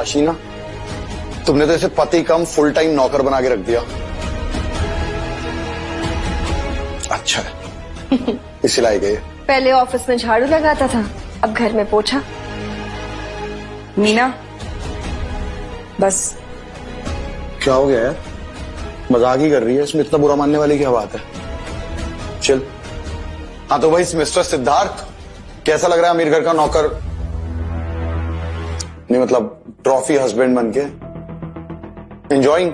वाह शीना, तुमने तो इसे पति कम फुल टाइम नौकर बना के रख दिया। अच्छा है इसी लायक है। पहले ऑफिस में झाड़ू लगाता था, अब घर में पोछा। मीना बस। क्या हो गया यार, मजाक ही कर रही है, इसमें इतना बुरा मानने वाली क्या बात है। चल हाँ तो भाई मिस्टर सिद्धार्थ, कैसा लग रहा है अमीर घर का नौकर, नहीं मतलब ट्रॉफी हस्बैंड बन के एंजॉइंग?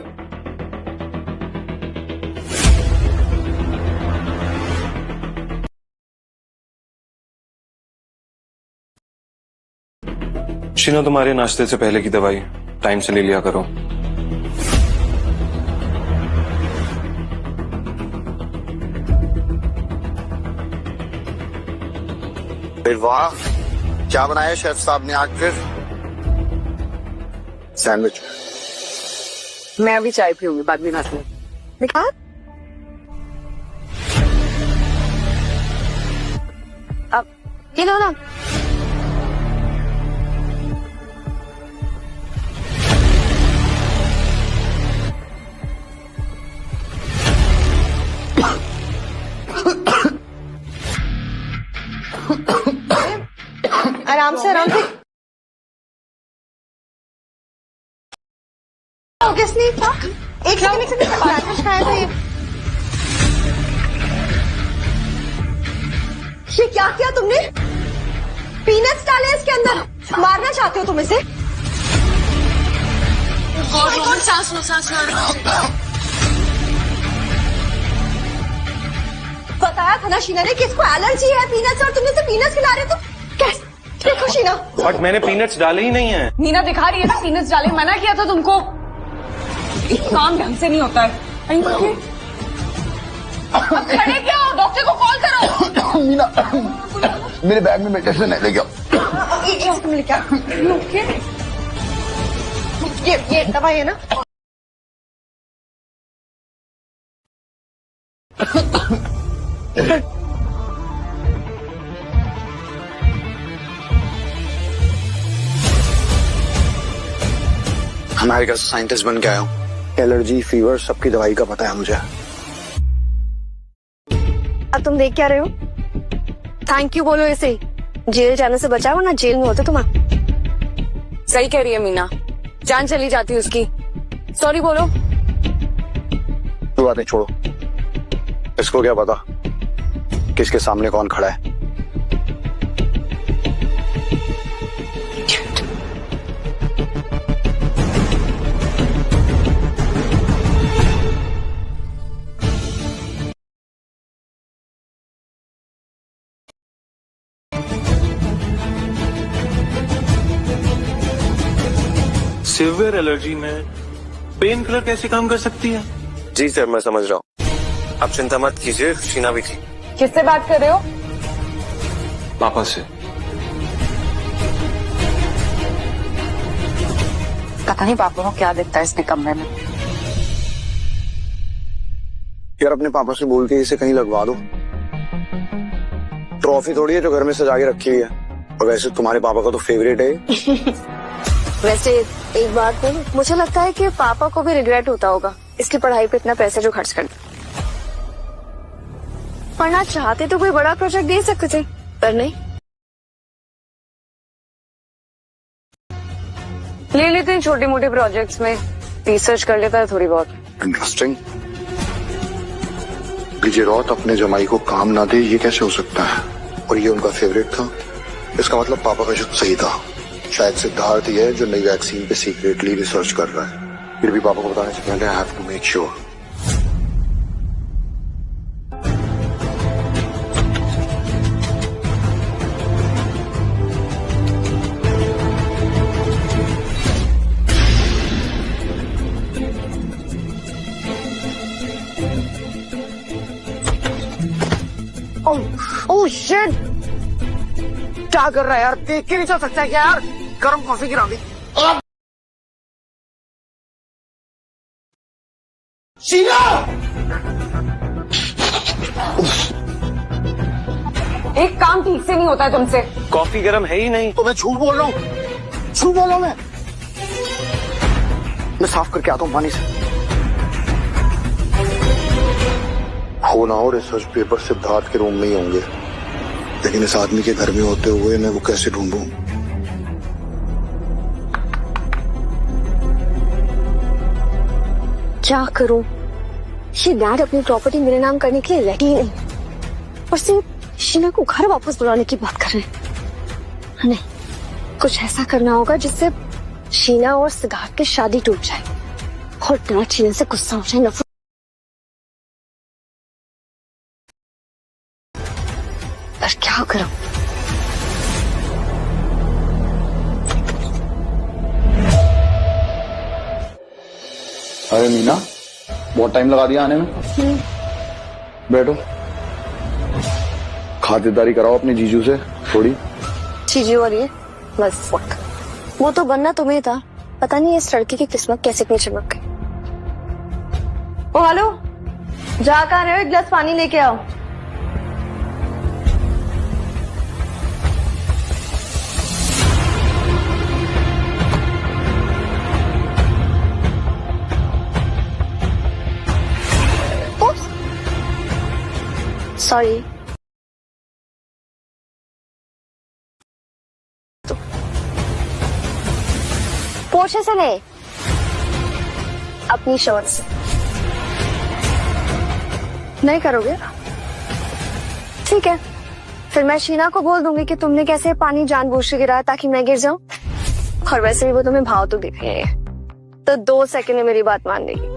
शीना, तुम्हारे नाश्ते से पहले की दवाई टाइम से ले लिया करो। फिर वाह, क्या बनाया शेफ साहब ने आज फिर? सैंडविच। मैं अभी चाय पीऊंगी, बाद में नाश्ते। दिखा अब ये लो ना। आराम से आराम से। किसने एक सेकंड सैंडविच खाया था ये क्या किया तुमने? पीनट्स डाले इसके अंदर, मारना चाहते हो तुम इसे? सांस लो, सांस लो। बताया था ना शीना ने कि इसको एलर्जी है पीनट्स, और तुमने इसे पीनट्स खिला रहे हो तो कैसे? देखो शीना, बट मैंने पीनट्स डाले ही नहीं है। मीना दिखा रही है ना पीनट्स डाले, मना किया था तुमको। काम ढंग से नहीं होता है। अब खड़े क्या हो, डॉक्टर को कॉल करो। मीना मेरे बैग में मेडिसिन है, लेके आओ। तुम लेके आओ। ये दवाई है ना? हमारे घर साइंटिस्ट बन के आया हूँ, एलर्जी फीवर सबकी दवाई का पता है मुझे। अब तुम देख क्या रहे हो? थैंक यू बोलो इसे, जेल जाने से बचाओ ना, जेल में होते तुम। सही कह रही है मीना, जान चली जाती है उसकी। सॉरी बोलो। कोई बात नहीं, छोड़ो। इसको क्या पता किसके सामने कौन खड़ा है। सिवियर एलर्जी में पेन किलर कैसे काम कर सकती है? जी सर, मैं समझ रहा हूँ, आप चिंता मत कीजिए। शीना भी थी। किससे बात कर रहे हो? पापा से। पता नहीं पापा को क्या दिखता है इसके कमरे में। यार अपने पापा से बोल के इसे कहीं लगवा दो। ट्रॉफी थोड़ी है जो घर में सजा के रखी हुई है, और वैसे तुम्हारे पापा का तो फेवरेट है। वैसे एक बात बोलूं, मुझे लगता है कि पापा को भी रिग्रेट होता होगा इसकी पढ़ाई पे इतना पैसा जो खर्च कर दिया। पढ़ना चाहते तो कोई बड़ा प्रोजेक्ट दे सकते थे, पर नहीं। ले लेते हैं छोटे मोटे प्रोजेक्ट्स में, रिसर्च कर लेता है थोड़ी बहुत। इंटरेस्टिंग। विजय रॉथ अपने जमाई को काम ना दे, ये कैसे हो सकता है? और ये उनका फेवरेट था, इसका मतलब पापा का शक सही था। शायद सिद्धार्थ ही है जो नई वैक्सीन पे सीक्रेटली रिसर्च कर रहा है। फिर भी पापा को बताने से पहले I have to make sure. Oh shit, क्या कर रहा है यार? देख के नहीं चल सकता है क्या यार? गर्म कॉफी गिरा दी। शीना! एक काम ठीक से नहीं होता है तुमसे। कॉफी गर्म है ही नहीं। तो मैं झूठ बोल रहा हूँ, झूठ बोल रहा हूँ मैं। मैं साफ करके आता हूँ पानी से। हो ना हो रिसर्च पेपर सिद्धार्थ के रूम में ही होंगे, लेकिन इस आदमी के घर में होते हुए मैं वो कैसे ढूंढूं? क्या करूं? ये डैड अपनी प्रॉपर्टी मेरे नाम करने के लिए रेडी ही नहीं, और सिर्फ शीना को घर वापस बुलाने की बात कर रहे हैं। नहीं, कुछ ऐसा करना होगा जिससे शीना और सिद्धार्थ की शादी टूट जाए और डैड शीना से गुस्सा हो जाए, नफरत। पर क्या करूं? अरे मीना, बहुत टाइम लगा दिया आने में। बैठो, खातिरदारी कराओ अपने जीजू से थोड़ी। चीजों और ये बस वक्त, वो तो बनना तुम्हें था, पता नहीं इस लड़की की किस्मत कैसे इतनी चमक गई। ओ हेलो, जा कहाँ रहे हो? एक गिलास पानी लेके आओ। सॉरी, पोछे से नहीं, अपनी शर्ट से। नहीं करोगे? ठीक है, फिर मैं शीना को बोल दूंगी कि तुमने कैसे पानी जानबूझ के गिराया ताकि मैं गिर जाऊं, और वैसे भी वो तुम्हें भाव तो दिख रही है, तो 2 सेकंड में मेरी बात मान लेगी।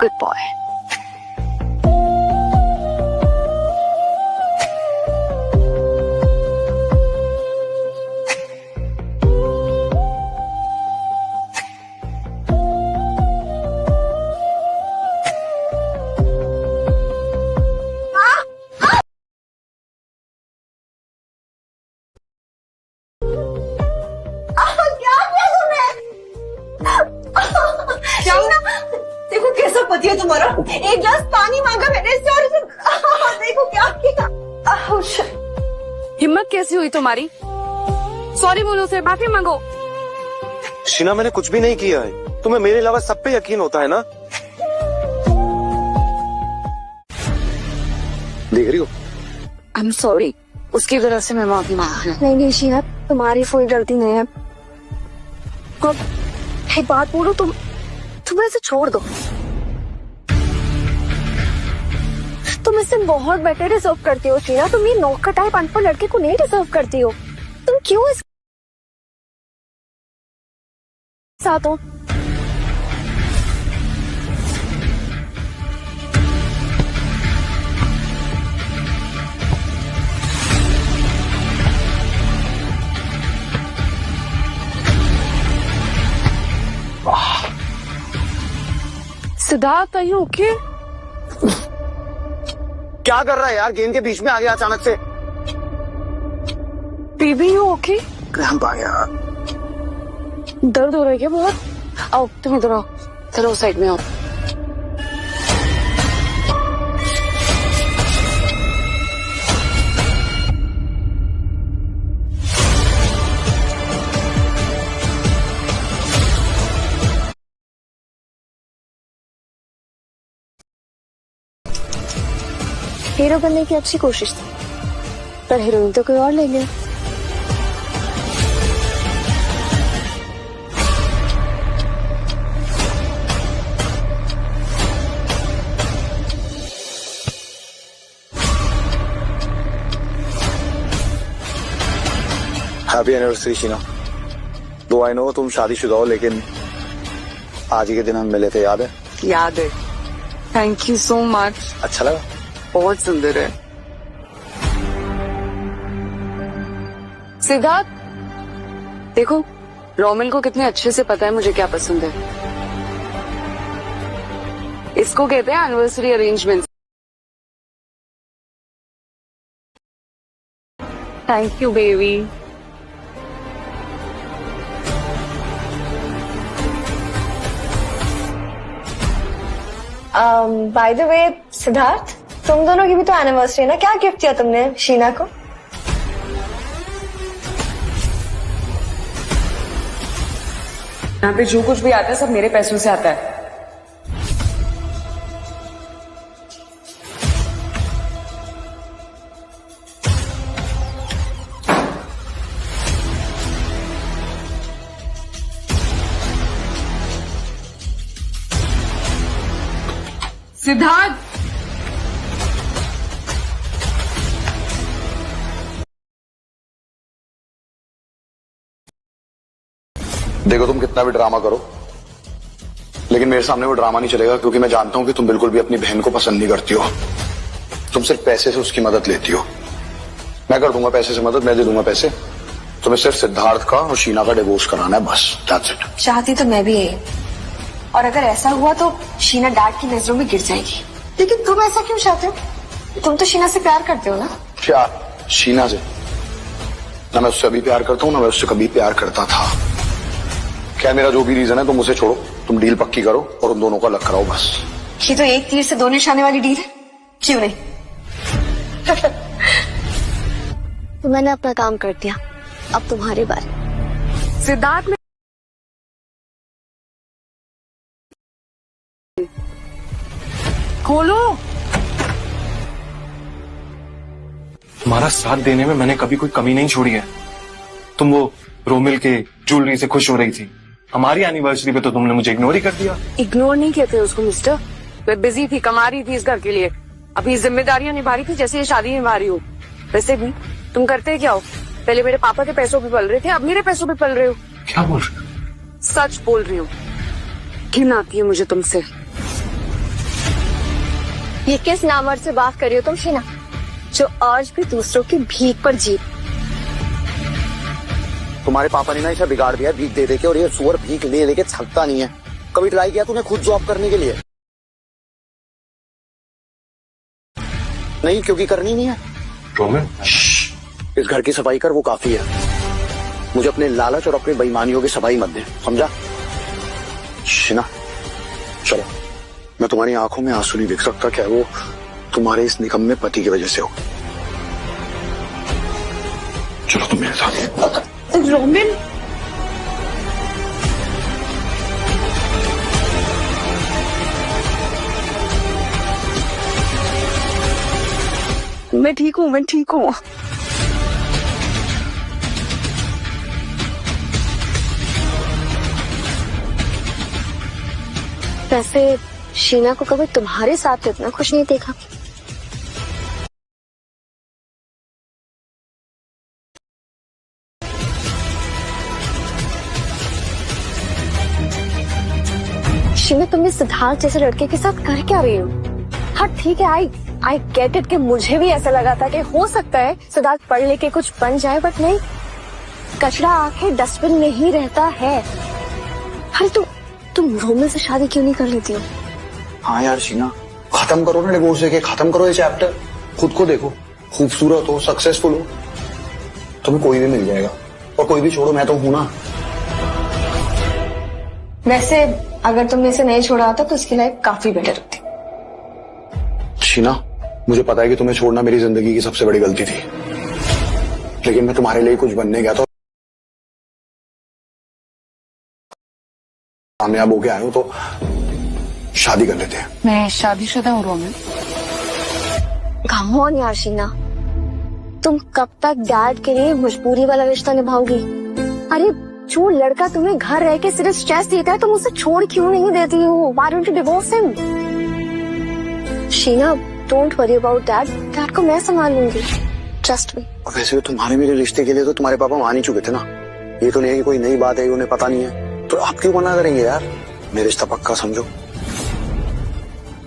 Good boy. देखो कैसा पति है तुम्हारा, एक गिलास पानी मांगा मैंने इससे और देखो क्या किया। हिम्मत कैसी हुई तुम्हारी? सॉरी बोलो उसे, माफी मांगो। शीना, मैंने कुछ भी नहीं किया है। तुम्हें मेरे अलावा सब पे यकीन होता है ना? देख रही हो? आई एम सॉरी, उसकी वजह से मैं माफी मांग। नहीं शीना, तुम्हारी कोई गलती नहीं है। अब एक बात बोलो, तुम इसे छोड़ दो। तुम इससे बहुत बेटर डिजर्व करती हो शीना, तुम ये नौकर टाइप अनपढ़ लड़के को नहीं डिजर्व करती हो। तुम क्यों इस साथ हो? सिद्धार्थ, आयु ओके? क्या कर रहा है यार? गेंद के बीच में आ गया अचानक से। Baby you okay? क्रैम्प आ गया। दर्द हो रहा है क्या बहुत? आओ तुम इधर आओ, चलो साइड में आओ। हीरो बनने की अच्छी कोशिश थी, पर हीरोइन तो कोई और ले गया। Happy anniversary Sheena. दो आई नो तुम शादीशुदा हो, लेकिन आज ही के दिन हम मिले थे, याद है? याद है। Thank you so much. अच्छा लगा? बहुत सुंदर है। सिद्धार्थ, देखो रोमिल को कितने अच्छे से पता है मुझे क्या पसंद है। इसको कहते हैं anniversary arrangement. Thank you baby. By the way Siddharth, तुम दोनों की भी तो एनिवर्सरी है ना, क्या गिफ्ट दिया तुमने शीना को? यहाँ पे जो कुछ भी आता है सब मेरे पैसों से आता है। सिद्धार्थ, देखो तुम कितना भी ड्रामा करो, लेकिन मेरे सामने वो ड्रामा नहीं चलेगा, क्योंकि मैं जानता हूं कि तुम बिल्कुल भी अपनी बहन को पसंद नहीं करती हो। तुम सिर्फ पैसे से उसकी मदद लेती हो। मैं कर दूंगा पैसे से मदद, मैं दे दूंगा पैसे। तुम्हें सिर्फ सिद्धार्थ का और शीना का डिवोर्स कराना है, बस दैट्स इट। चाहती तो मैं भी यही, और अगर ऐसा हुआ तो शीना डैड की नजरों में गिर जाएगी। लेकिन तुम ऐसा क्यों चाहते हो? तुम तो शीना से प्यार करते हो ना? क्या शीना से? ना मैं उससे अभी प्यार करता हूँ, ना मैं उससे कभी प्यार करता था। क्या मेरा जो भी रीजन है तुम उसे छोड़ो, तुम डील पक्की करो और उन दोनों को अलग कराओ बस। ये तो एक तीर से दो निशाने वाली डील है, क्यों नहीं? तो मैंने अपना काम कर दिया, अब तुम्हारी बारी। सिद्धार्थ, खोलो। तुम्हारा साथ देने में मैंने कभी कोई कमी नहीं छोड़ी है। तुम वो रोमिल के ज्वेलरी से खुश हो रही थी, हमारी एनिवर्सरी पे तो तुमने मुझे इग्नोर ही कर दिया। इग्नोर नहीं कहते उसको मिस्टर, मैं बिजी थी, कमा रही थी इस घर के लिए, अभी जिम्मेदारियां निभा रही थी जैसे ये शादी निभा रही हो। वैसे भी तुम करते क्या हो? पहले मेरे पापा के पैसों पे पल रहे थे, अब मेरे पैसों पे पल रहे हो। क्या बोल रहे हो? सच बोल रही हूँ, घिन आती है मुझे तुमसे। ये किस नामर्द से बात कर रही हो तुम शीना, जो आज भी दूसरों की भीख पर जी? तुम्हारे पापा ने ना इसे बिगाड़ दिया भीख दे के, और ये सुअर भीख ले लेके थकता नहीं है। कभी ट्राई किया तूने खुद जॉब करने के लिए? नहीं, क्योंकि करनी नहीं है। रोमिल, इस घर की सफाई कर, वो काफी है। मुझे अपने लालच और अपनी बेईमानियों की सफाई मत दे, समझा? शीना चलो, मैं तुम्हारी आंखों में आंसू नहीं देख सकता, क्या वो तुम्हारे इस निकम्मे पति की वजह से हो। चलो तुम मेरे साथ। रोमिल, मैं ठीक हूँ, मैं ठीक हूँ। वैसे शीना को कभी तुम्हारे साथ इतना खुश नहीं देखा। शीना, तुमने सिद्धार्थ जैसे लड़के के साथ कर क्या रही हो? हाँ ठीक है, आई गेट इट कि मुझे भी ऐसा लगा था कि हो सकता है सिद्धार्थ पढ़ लेके कुछ बन जाए, बट नहीं, कचरा आके डस्टबिन में ही रहता है। अरे तुम रोमिल से शादी क्यों नहीं कर लेती हो? हाँ यार शीना, खत्म करो ना डिवोर्स लेके, खत्म करो ये चैप्टर। खुद को देखो, खूबसूरत हो, सक्सेसफुल हो, तुम्हें कोई भी मिल जाएगा, और कोई भी छोड़ो, मैं तो हूं ना। वैसे अगर तुमने इसे नहीं छोड़ा होता तो उसकी लाइफ काफी बेटर होती। शीना, मुझे पता है कि तुम्हें छोड़ना मेरी जिंदगी की सबसे बड़ी गलती थी, लेकिन मैं तुम्हारे लिए कुछ बनने गया था, कामयाब होके आया हूं, तो शादी कर लेते हैं। मैं शादीशुदा हूँ रोमिल। कम ऑन यार शीना, तुम कब तक डैड के लिए मजबूरी वाला रिश्ता निभाओगी? अरे जो लड़का तुम्हें घर रह के सिर्फ स्ट्रेस देता है, तुम उसे छोड़ क्यों नहीं देती हो? Why don't you divorce him? Sheena, don't worry about dad, dad को मैं संभाल लूंगी, ट्रस्ट मी। वैसे भी तुम्हारे मेरे रिश्ते के लिए तो तुम्हारे पापा मान ही चुके थे ना। ये तो नहीं है कि कोई नई बात है, उन्हें पता नहीं है, तो आप क्यों मना करेंगे यार? मेरा रिश्ता पक्का समझो।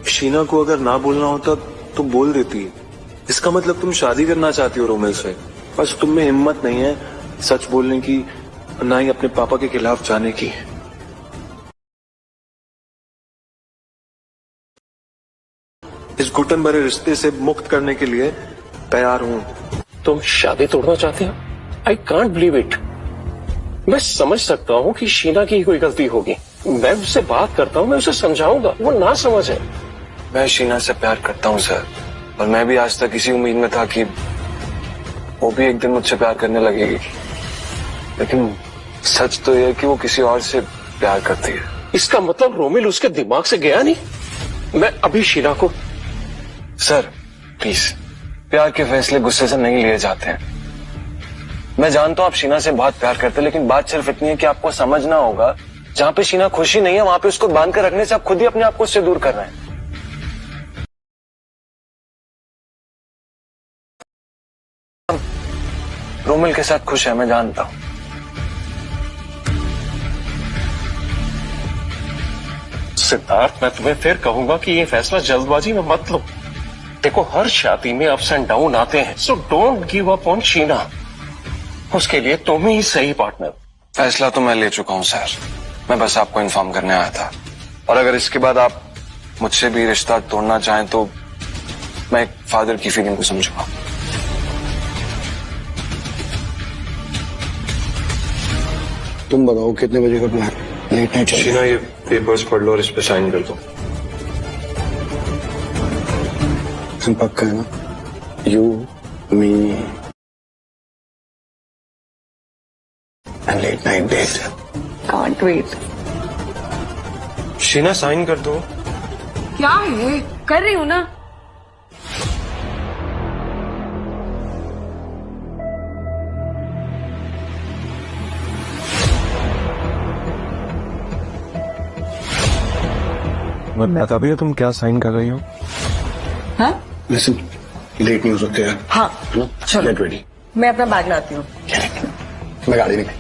शीना को अगर ना बोलना होता तो बोल देती। इसका मतलब तुम शादी करना चाहती हो रोमिल से, बस तुम में हिम्मत नहीं है सच बोलने की, ना ही अपने पापा के खिलाफ जाने की। इस घुटन भरे रिश्ते से मुक्त करने के लिए तैयार हूं। तुम शादी तोड़ना चाहते हो? I can't believe it. मैं समझ सकता हूँ कि शीना की ही कोई गलती होगी, मैं उससे बात करता हूँ, मैं उसे समझाऊंगा, वो ना समझ है। मैं शीना से प्यार करता हूँ सर, और मैं भी आज तक इसी उम्मीद में था कि वो भी एक दिन मुझसे प्यार करने लगेगी, लेकिन सच तो यह है कि वो किसी और से प्यार करती है। इसका मतलब रोमिल उसके दिमाग से गया नहीं। मैं अभी शीना को। सर प्लीज, प्यार के फैसले गुस्से से नहीं लिए जाते हैं। मैं जानता हूं आप शीना से बहुत प्यार करते हैं, लेकिन बात सिर्फ इतनी है कि आपको समझना होगा, जहां पे शीना खुशी नहीं है वहां पे उसको बांध कर रखने से आप खुद ही अपने आप को उससे दूर कर रहे हैं। रोमिल के साथ खुश है, मैं जानता हूं। सिद्धार्थ, मैं तुम्हें फिर कहूंगा कि ये फैसला जल्दबाजी में मत लो। देखो, हर शादी में अप्स एंड डाउन आते हैं, so don't give up on Sheena. उसके लिए तुम ही सही पार्टनर। फैसला तो मैं ले चुका हूं सर, मैं बस आपको इन्फॉर्म करने आया था। और अगर इसके बाद आप मुझसे भी रिश्ता तोड़ना चाहें तो मैं एक फादर की फीलिंग को समझूंगा। तुम बताओ कितने बजे का प्लान? लेट नाइट चाहिए। शीना, ये पेपर्स पढ़ लो और इस पे साइन कर दो। हम पक्का है ना? You, me and late night date. Can't wait. Sheena sign कर दो। क्या है? कर रही हूँ ना। मैं बता भी तुम क्या साइन कर रही हो? हाँ? लिसन, लेट नहीं हो सकते यार। हाँ चलो, गेट रेडी। मैं अपना बैग लाती हूँ। मैं गाड़ी नहीं।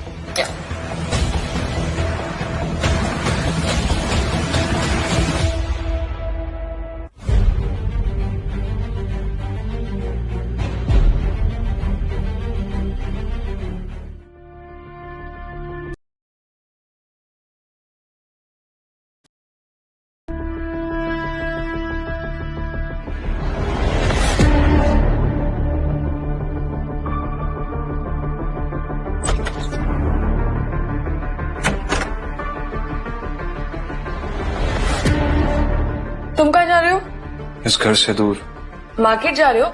तुम कहाँ जा रहे हो? इस घर से दूर। मार्केट जा रहे हो?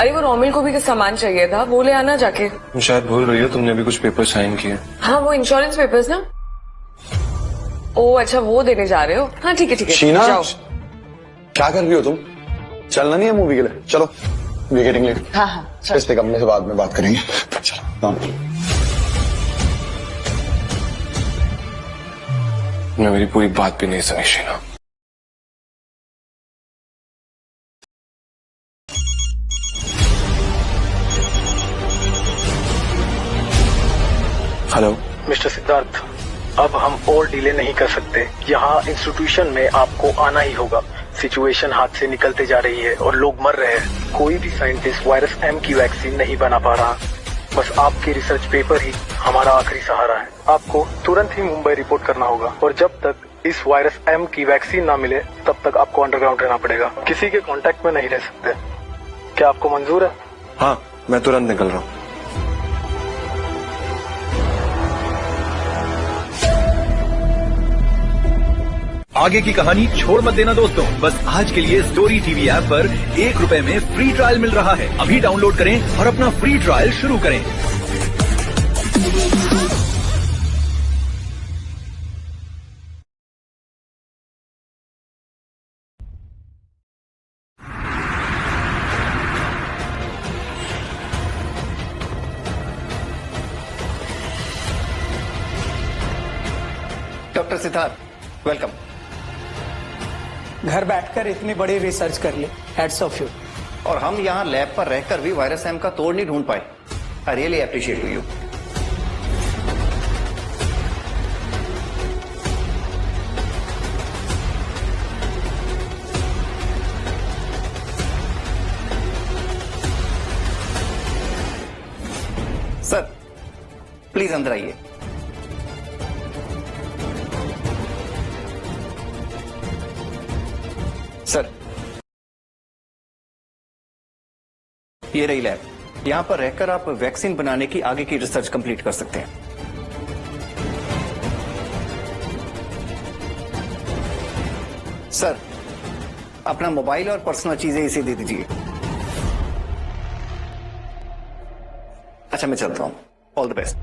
अरे वो रोमिल को भी कुछ सामान चाहिए था, वो ले आना जाके। तुम शायद भूल रही हो, तुमने अभी कुछ पेपर साइन किए। हाँ, वो इंश्योरेंस पेपर्स ना। ओ अच्छा, वो देने जा रहे हो? हाँ ठीक है शीना, जाओ। क्या कर रही हो तुम? चलना नहीं है मूवी के लिए? चलो, वी गेटिंग लेट। हाँ इस पे कंपनी से बाद में बात करेंगे। चलो। तुमने मेरी पूरी बात भी नहीं सुनी शीना। हेलो मिस्टर सिद्धार्थ, अब हम और डिले नहीं कर सकते। यहाँ इंस्टीट्यूशन में आपको आना ही होगा। सिचुएशन हाथ से निकलते जा रही है और लोग मर रहे हैं। कोई भी साइंटिस्ट वायरस एम की वैक्सीन नहीं बना पा रहा। बस आपके रिसर्च पेपर ही हमारा आखिरी सहारा है। आपको तुरंत ही मुंबई रिपोर्ट करना होगा और जब तक इस वायरस एम की वैक्सीन ना मिले तब तक आपको अंडरग्राउंड रहना पड़ेगा। किसी के कांटेक्ट में नहीं रह सकते। क्या आपको मंजूर है? हाँ, मैं तुरंत निकल रहा हूँ। आगे की कहानी छोड़ मत देना दोस्तों। बस आज के लिए स्टोरी टीवी ऐप पर ₹1 में फ्री ट्रायल मिल रहा है। अभी डाउनलोड करें और अपना फ्री ट्रायल शुरू करें। Doctor Siddharth, welcome. घर बैठकर इतनी बड़ी रिसर्च कर ली, हैट्स ऑफ यू। और हम यहाँ लैब पर रहकर भी वायरस एम का तोड़ नहीं ढूंढ पाए। I really appreciate you. Sir please अंदर आइए। सर, ये रही लैब। यहां पर रहकर आप वैक्सीन बनाने की आगे की रिसर्च कंप्लीट कर सकते हैं। सर, अपना मोबाइल और पर्सनल चीजें इसे दे दीजिए। अच्छा, मैं चलता हूं। All the best.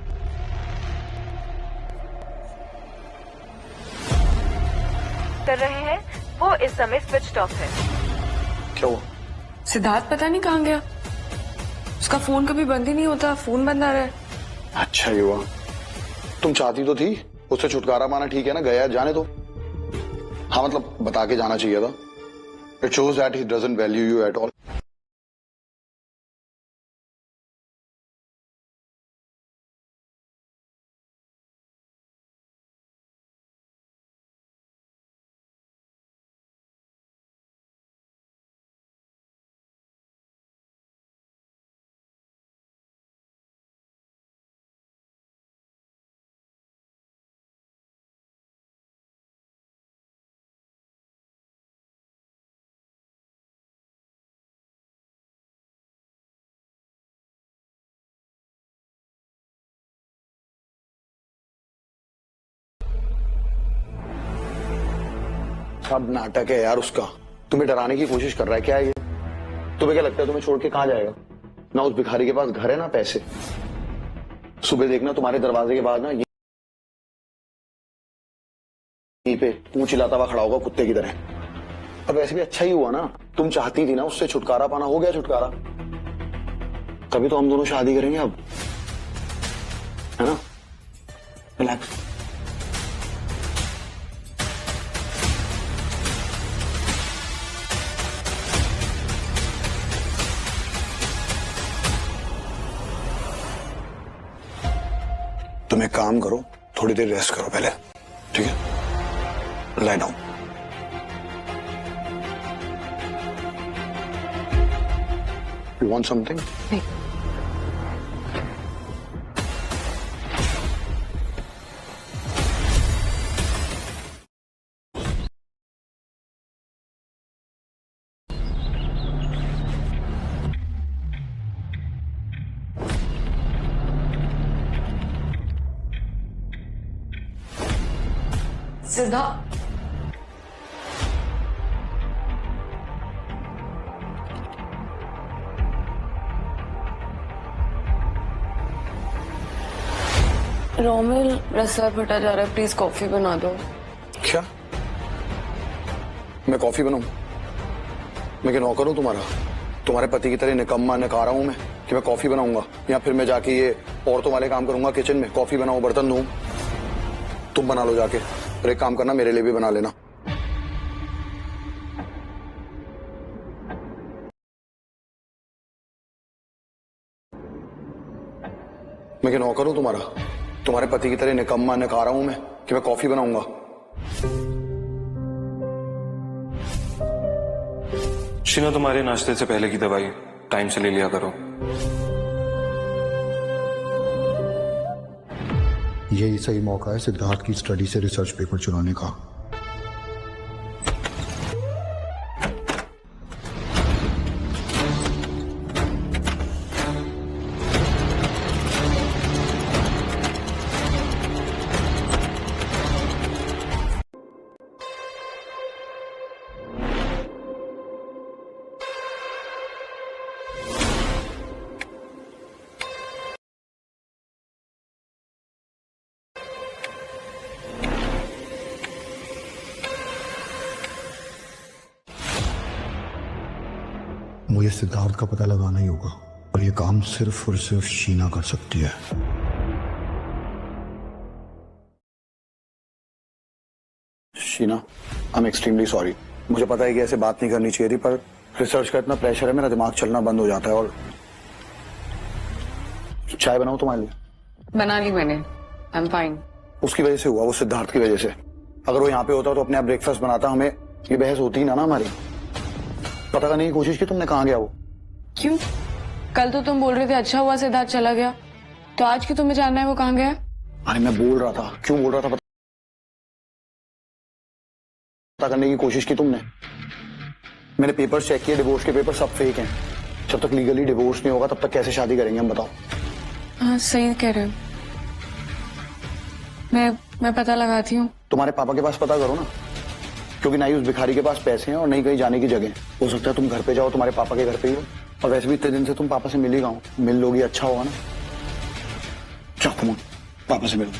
वो इस समय स्विच ऑफ है। क्या हुआ? सिद्धार्थ पता नहीं कहाँ गया, उसका फोन कभी बंद ही नहीं होता, फोन बंद आ रहा है। अच्छा ये हुआ। तुम चाहती तो थी उससे छुटकारा पाना, ठीक है ना, गया जाने दो। हाँ मतलब बता के जाना चाहिए था। It shows that he doesn't value you at all. सब नाटक है यार उसका, तुम्हें डराने की कोशिश कर रहा है। क्या है ये? तुम्हें क्या लगता है तुम्हें छोड़ के कहां जाएगा? ना उस भिखारी के पास घर है ना पैसे। सुबह देखना तुम्हारे दरवाजे के बाद ना यहीं पे मुंह चिल्लाता हुआ खड़ा होगा कुत्ते की तरह। अब वैसे भी अच्छा ही हुआ ना, तुम चाहती थी ना उससे छुटकारा पाना, हो गया छुटकारा। तभी तो हम दोनों शादी करेंगे अब, है ना? रिलैक्स। तुम एक काम करो, थोड़ी देर रेस्ट करो पहले, ठीक है? Lie down. You want something? Siddharth, Romil रस्सा फटा जा रहा है, प्लीज कॉफी बना दो। क्या? मैं कॉफी बनाऊं? मैं क्या नौकर हूं तुम्हारा? तुम्हारे पति की तरह निकम्मा नकारा हूं मैं कि मैं कॉफी बनाऊंगा? या फिर मैं जाके ये औरतों वाले काम करूंगा किचन में, कॉफी बनाऊं, बर्तन धोऊं? तुम बना लो जाके, और एक काम करना मेरे लिए भी बना लेना। मैं क्या नौकर हूं तुम्हारा? तुम्हारे पति की तरह निकम्मा नकारा हूं मैं कि मैं कॉफी बनाऊंगा? शीना, तुम्हारे नाश्ते से पहले की दवाई टाइम से ले लिया करो। यही सही मौका है सिद्धार्थ की स्टडी से रिसर्च पेपर चुराने का। मुझे सिद्धार्थ का पता लगाना ही होगा, और ये काम सिर्फ और सिर्फ शीना कर सकती है। Sheena, I am extremely sorry. मुझे पता है कि ऐसे बात नहीं करनी चाहिए थी, पर रिसर्च का इतना प्रेशर है, मेरा दिमाग चलना बंद हो जाता है। और चाय बनाऊं तुम्हारे लिए? बना ली मैंने, आई एम फाइन। उसकी वजह से हुआ, वो सिद्धार्थ की वजह से। अगर वो यहाँ पे होता तो अपने आप ब्रेकफास्ट बनाता, हमें ये बहस होती ना हमारी। पता करने की कोशिश की तुमने कहाँ गया वो? क्यों? कल तो तुम बोल रहे थे अच्छा हुआ सिद्धार्थ चला गया, तो आज की तुम्हें जानना है वो कहाँ गया? अरे मैं बोल रहा था, क्यों बोल रहा था पता करने की कोशिश की तुमने? मैंने पेपर चेक किए, डिवोर्स के पेपर सब फेक हैं। जब तक लीगली डिवोर्स नहीं होगा तब तक कैसे शादी करेंगे हम, बताओ? हाँ सही कह रहे हो, मैं पता लगाती हूँ। तुम्हारे पापा के पास पता करो ना, क्योंकि ना ही उस भिखारी के पास पैसे हैं और नहीं कहीं जाने की जगह। हो सकता है तुम घर पे जाओ, तुम्हारे पापा के घर पे ही हो, और वैसे भी इतने दिन से तुम पापा से मिल ही गए, मिल लोगी, अच्छा होगा ना? जाओ कम ऑन, पापा से मिलो।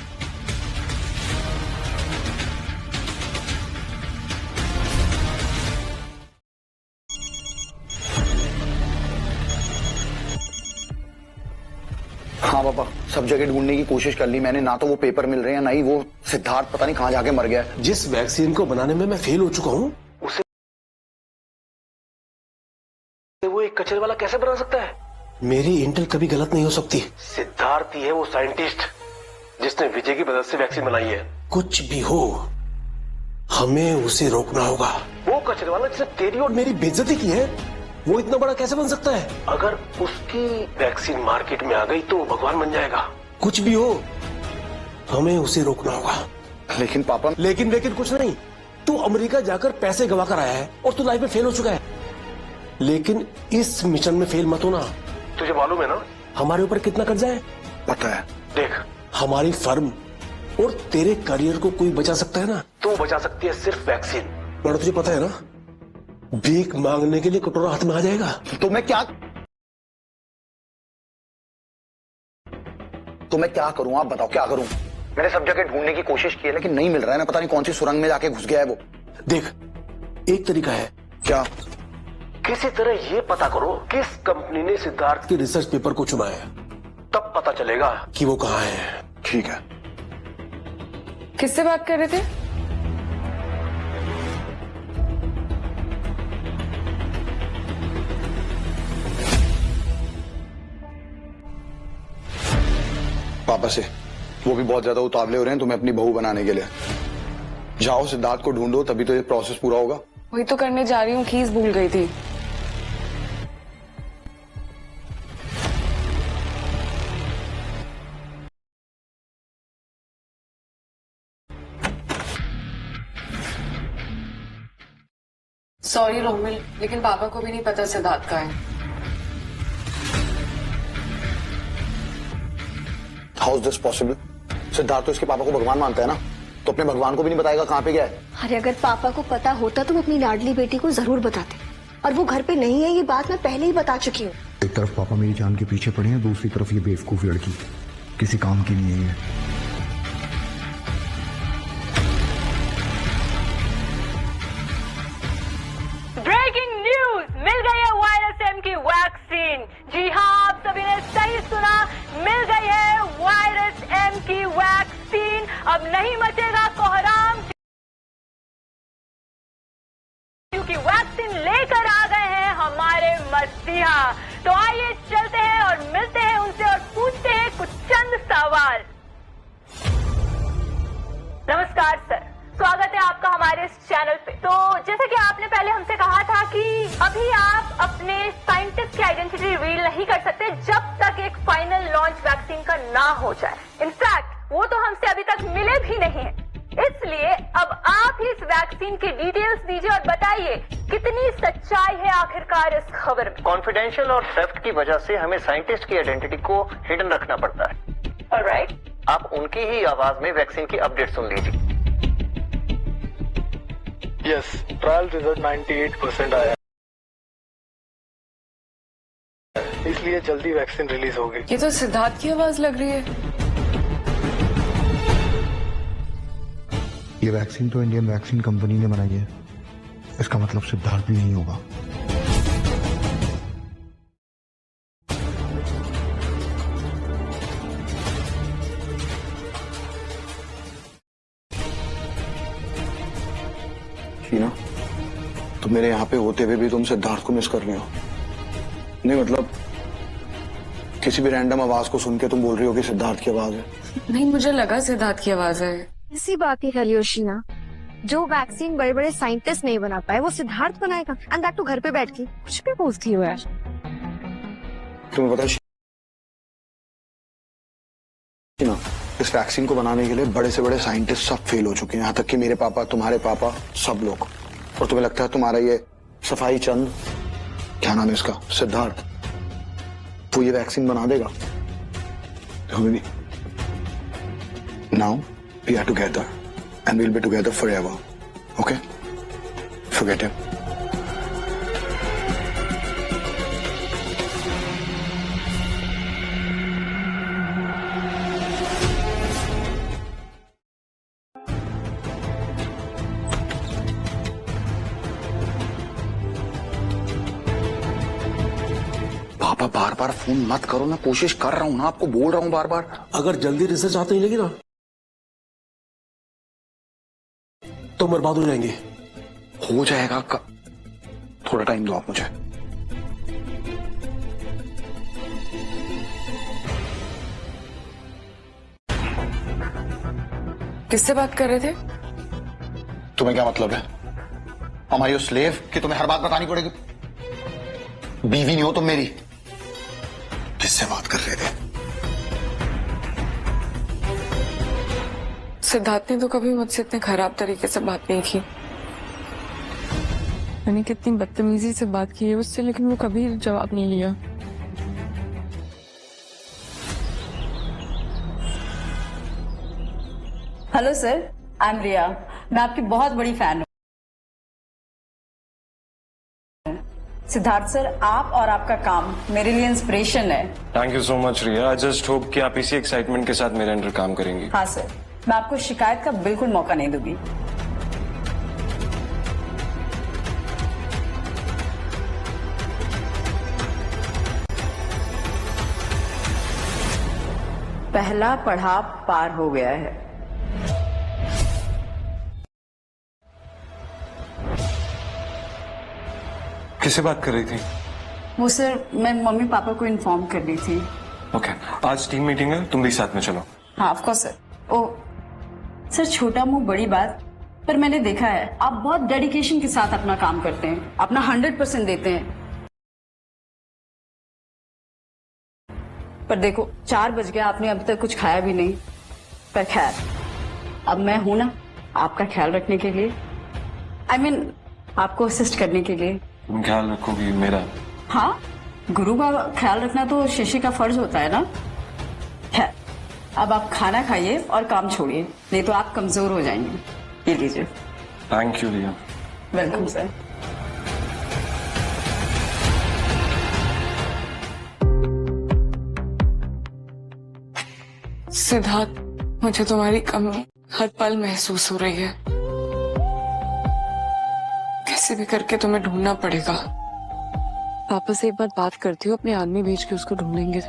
हाँ पापा, सब जगह ढूंढने की कोशिश कर ली मैंने, ना तो वो पेपर मिल रहे हैं ना ही वो सिद्धार्थ पता नहीं कहाँ जाके मर गया है। जिस वैक्सीन को बनाने में मैं फेल हो चुका हूँ, उसे वो एक कचरे वाला कैसे बना सकता है? मेरी इंटेल कभी गलत नहीं हो सकती। सिद्धार्थ ही है वो साइंटिस्ट जिसने विजय की मदद से वैक्सीन बनाई है। कुछ भी हो, हमें उसे रोकना होगा। वो कचरे वाला जिसने तेरी और मेरी बेइज्जती की है, वो इतना बड़ा कैसे बन सकता है? अगर उसकी वैक्सीन मार्केट में आ गई तो वो भगवान बन जाएगा। कुछ भी हो, हमें उसे रोकना होगा। लेकिन पापा, लेकिन कुछ नहीं। तू अमेरिका जाकर पैसे गवा कर आया है और तू लाइफ में फेल हो चुका है, लेकिन इस मिशन में फेल मत होना। तुझे मालूम है ना हमारे ऊपर कितना कर्जा है? पता है। देख, हमारी फर्म और तेरे करियर को कोई बचा सकता है ना? तू बचा सकती है सिर्फ वैक्सीन। बड़ा तुझे पता है ना, भीख मांगने के लिए कटोरा हाथ में आ जाएगा। तो मैं क्या करूं? आप बताओ क्या करूं? मैंने सब जगह ढूंढने की कोशिश की है लेकिन नहीं मिल रहा है ना, पता नहीं कौन सी सुरंग में जाके घुस गया है वो। देख, एक तरीका है। क्या? किसी तरह ये पता करो किस कंपनी ने सिद्धार्थ के रिसर्च पेपर को चुना है, तब पता चलेगा कि वो कहाँ है। ठीक है। किससे बात कर रहे थे? पापा से। वो भी बहुत ज्यादा उतावले हो रहे हैं तुम्हें अपनी बहू बनाने के लिए। जाओ सिद्धार्थ को ढूंढो, तभी तो ये प्रोसेस पूरा होगा। वही तो करने जा रही हूँ, कीज भूल गई थी। सॉरी रोमिल, लेकिन पापा को भी नहीं पता सिद्धार्थ का है। How is this possible? Siddharth तो इसके पापा को भगवान मानता है ना, तो अपने भगवान को भी नहीं बताएगा कहाँ पे गया है? अरे अगर पापा को पता होता तो वो अपनी लाडली बेटी को जरूर बताते, और वो घर पे नहीं है ये बात मैं पहले ही बता चुकी हूँ। एक तरफ पापा मेरी जान के पीछे पड़े हैं, दूसरी तरफ ये बेवकूफ लड़की किसी काम की नहीं है। ब्रेकिंग न्यूज, मिल गई है वायरस एम की वैक्सीन। जी हाँ, आप सभी ने सही सुना, मिल गई है वायरस एम की वैक्सीन। अब नहीं मचेगा कोहराम, क्योंकि वैक्सीन लेकर आ गए हैं हमारे मसीहा। तो आइए चलते हैं और मिलते हैं उनसे और पूछते हैं कुछ चंद सवाल। नमस्कार सर, स्वागत है आपका हमारे इस चैनल पे। तो जैसे कि आपने पहले हमसे कहा था कि अभी आप अपने साइंटिस्ट की आइडेंटिटी रिवील नहीं कर सकते जब तक एक फाइनल लॉन्च वैक्सीन का ना हो जाए। इनफैक्ट वो तो हमसे अभी तक मिले भी नहीं है। इसलिए अब आप ही इस वैक्सीन की डिटेल्स दीजिए और बताइए कितनी सच्चाई है आखिरकार इस खबर में। कॉन्फिडेंशियल और थेफ्ट की वजह से हमें साइंटिस्ट की आइडेंटिटी को हिडन रखना पड़ता है। ऑलराइट, आप उनकी ही आवाज में वैक्सीन की अपडेट सुन लीजिए। यस, ट्रायल रिजल्ट 98% आया है, इसलिए जल्दी वैक्सीन रिलीज होगी। ये तो सिद्धार्थ की आवाज लग रही है। ये वैक्सीन तो इंडियन वैक्सीन कंपनी ने बनाई है, इसका मतलब सिद्धार्थ भी नहीं होगा। शीना, तुम मेरे यहाँ पे होते हुए भी तुम सिद्धार्थ को मिस कर रही हो? नहीं मतलब किसी भी रैंडम आवाज को सुन के तुम बोल रही हो कि सिद्धार्थ की आवाज है? नहीं, मुझे लगा सिद्धार्थ की आवाज है। इसी बात की करियो शीना, जो वैक्सीन बड़े बड़े साइंटिस्ट नहीं बना पाए वो सिद्धार्थ बनाएगा, एंड दैट तू घर पे बैठ के कुछ भी पूछती हो यार। तुम्हें पता है शीना, इस वैक्सीन को बनाने के लिए बड़े से बड़े साइंटिस्ट सब फेल हो चुके हैं, यहाँ तक कि मेरे पापा, तुम्हारे पापा, सब लोग। और तुम्हें लगता है तुम्हारा ये सफाई चंद, क्या नाम है इसका, सिद्धार्थ, वो ये वैक्सीन बना देगा? Now we are together and we'll be together forever, okay? Forget him. पापा बार बार फोन मत करो, मैं कोशिश कर रहा हूं ना, आपको बोल रहा हूं बार बार। अगर जल्दी रिसर्च आते ही लगी ना तो बर्बाद हो जाएंगे। हो जाएगा थोड़ा टाइम दो आप मुझे। किससे बात कर रहे थे? तुम्हें क्या मतलब है? am I your slave कि तुम्हें हर बात बतानी पड़ेगी? बीवी नहीं हो तुम मेरी। किससे बात कर रहे थे? सिद्धार्थ ने तो कभी मुझसे इतने खराब तरीके से बात नहीं की। मैंने कितनी बदतमीजी से बात की है उससे, लेकिन वो कभी जवाब नहीं लिया। हेलो सर, आई एम रिया। मैं आपकी बहुत बड़ी फैन हूँ। सिद्धार्थ सर, आप और आपका काम मेरे लिए इंस्पिरेशन है। Thank you so much Riya. I just hope कि आप इसी एक्साइटमेंट के साथ मेरे अंडर काम करेंगी। हाँ सर, मैं आपको शिकायत का बिल्कुल मौका नहीं दूंगी। पहला पड़ाव पार हो गया है। किससे बात कर रही थी? वो सर, मैं मम्मी पापा को इन्फॉर्म कर रही थी। ओके, आज टीम मीटिंग है, तुम भी साथ में चलो। हाँ of course sir. Oh sir, छोटा मुंह बड़ी बात, पर मैंने देखा है आप बहुत डेडिकेशन के साथ अपना काम करते हैं, अपना 100% देते हैं। पर देखो 4 बज गया, आपने अभी तक कुछ खाया भी नहीं। पर खैर, अब मैं हूं ना आपका ख्याल रखने के लिए, I mean, आपको असिस्ट करने के लिए। तुम ख्याल रखोगी मेरा? हाँ, गुरु का ख्याल रखना तो शिष्य का फर्ज होता है ना। खैर, अब आप खाना खाइए और काम छोड़िए, नहीं तो आप कमजोर हो जाएंगे। ये लीजिए। Thank you Riya. Welcome sir. Siddharth, मुझे तुम्हारी कमी हर पल महसूस हो रही है। कैसे भी करके तुम्हें ढूंढना पड़ेगा। पापा से एक बार बात करती हूँ, अपने आदमी भेज के उसको ढूंढेंगे।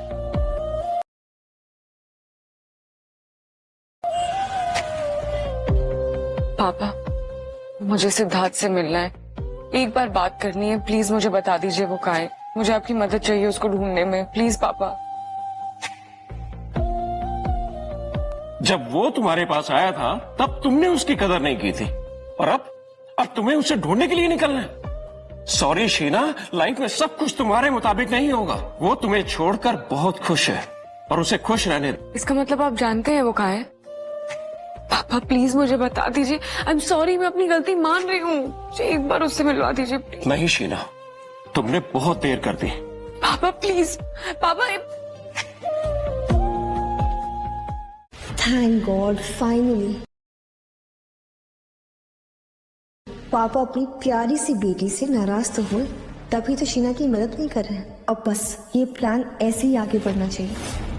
पापा, मुझे सिद्धार्थ से मिलना है, एक बार बात करनी है। प्लीज मुझे बता दीजिए वो कहाँ है। मुझे आपकी मदद चाहिए उसको ढूंढने में, प्लीज पापा। जब वो तुम्हारे पास आया था तब तुमने उसकी कदर नहीं की थी, और अब तुम्हें उसे ढूंढने के लिए निकलना है। सॉरी शीना, लाइफ में सब कुछ तुम्हारे मुताबिक नहीं होगा। वो तुम्हें छोड़कर बहुत खुश है और उसे खुश रहने दो। इसका मतलब आप जानते हैं वो कहाँ है? पापा प्लीज मुझे बता दीजिए। आई एम सॉरी, मैं अपनी गलती मान रही हूँ, मुझे एक बार उससे मिलवा दीजिए प्लीज। नहीं शीना, तुमने बहुत देर कर दी। पापा प्लीज, पापा। थैंक गॉड, फाइनली पापा अपनी प्यारी सी बेटी से नाराज तो हुए, तभी तो शीना की मदद नहीं कर रहे हैं। अब बस ये प्लान ऐसे ही आगे बढ़ना चाहिए।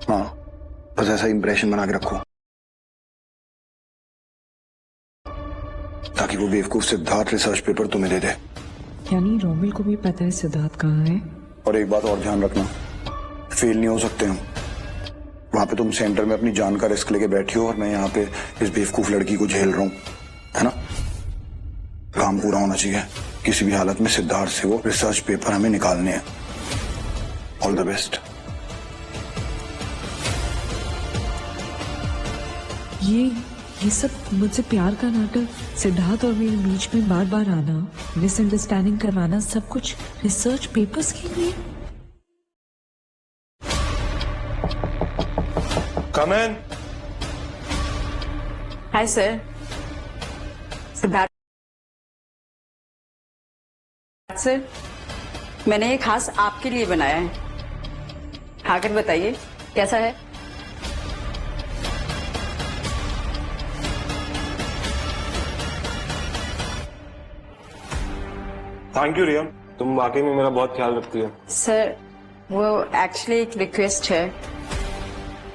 हाँ, बस ऐसा इंप्रेशन बना के रखो ताकि वो बेवकूफ सिद्धार्थ रिसर्च पेपर तुम्हें दे दे। यानी रोमिल को भी पता है सिद्धार्थ कहाँ है? और एक बात और ध्यान रखना, फेल नहीं हो सकते हम। वहां पे तुम सेंटर में अपनी जान का रिस्क लेके बैठी हो और मैं यहाँ पे इस बेवकूफ लड़की को झेल रहा हूँ, है ना? काम पूरा होना चाहिए। किसी भी हालत में सिद्धार्थ से वो रिसर्च पेपर हमें निकालने हैं। All the best. ये सब मुझसे प्यार का नाटक, सिद्धार्थ और मेरे बीच में बार बार आना, मिसअंडरस्टैंडिंग करवाना, सब कुछ रिसर्च पेपर्स के लिए। Come in. Hi sir. Siddharth sir, मैंने ये खास आपके लिए बनाया है। खाकर बताइए कैसा है। थैंक यू रिया, तुम वाकई में मेरा बहुत ख्याल रखती है। सर वो एक्चुअली एक रिक्वेस्ट है,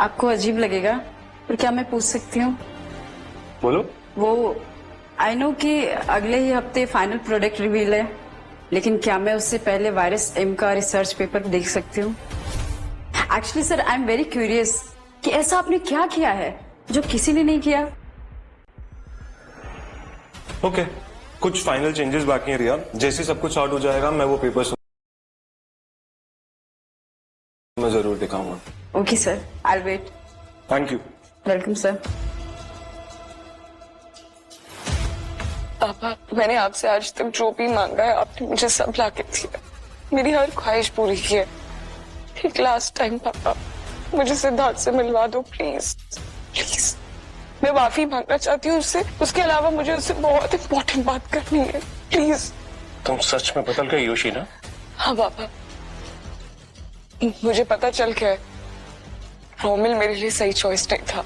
आपको अजीब लगेगा पर क्या मैं पूछ सकती हूँ? बोलो। वो आई नो कि अगले ही हफ्ते फाइनल प्रोडक्ट रिवील है, लेकिन क्या मैं उससे पहले वायरस एम का रिसर्च पेपर देख सकती हूँ? Actually sir I am very curious कि ऐसा आपने क्या किया है जो किसी ने नहीं किया। ओके, कुछ फाइनल चेंजेस बाकी हैं रिया, जैसे सब कुछ सॉर्ट हो जाएगा मैं वो पेपर मैं जरूर दिखाऊंगा। Okay sir, I will wait. Thank you. Welcome sir. पापा, मैंने आपसे आज तक जो भी मांगा है आपने मुझे सब लाके दिया। मेरी हर ख्वाहिश पूरी की है। एक लास्ट टाइम पापा, मुझे सिद्धार्थ से मिलवा दो प्लीज प्लीज। मैं माफी मांगना चाहती हूँ उससे, उसके अलावा मुझे उससे बहुत इम्पोर्टेंट बात करनी है प्लीज। तुम सच में बदल गई हो शीना? हाँ पापा, मुझे पता चल गया है रोमिल मेरे लिए सही चॉइस नहीं था।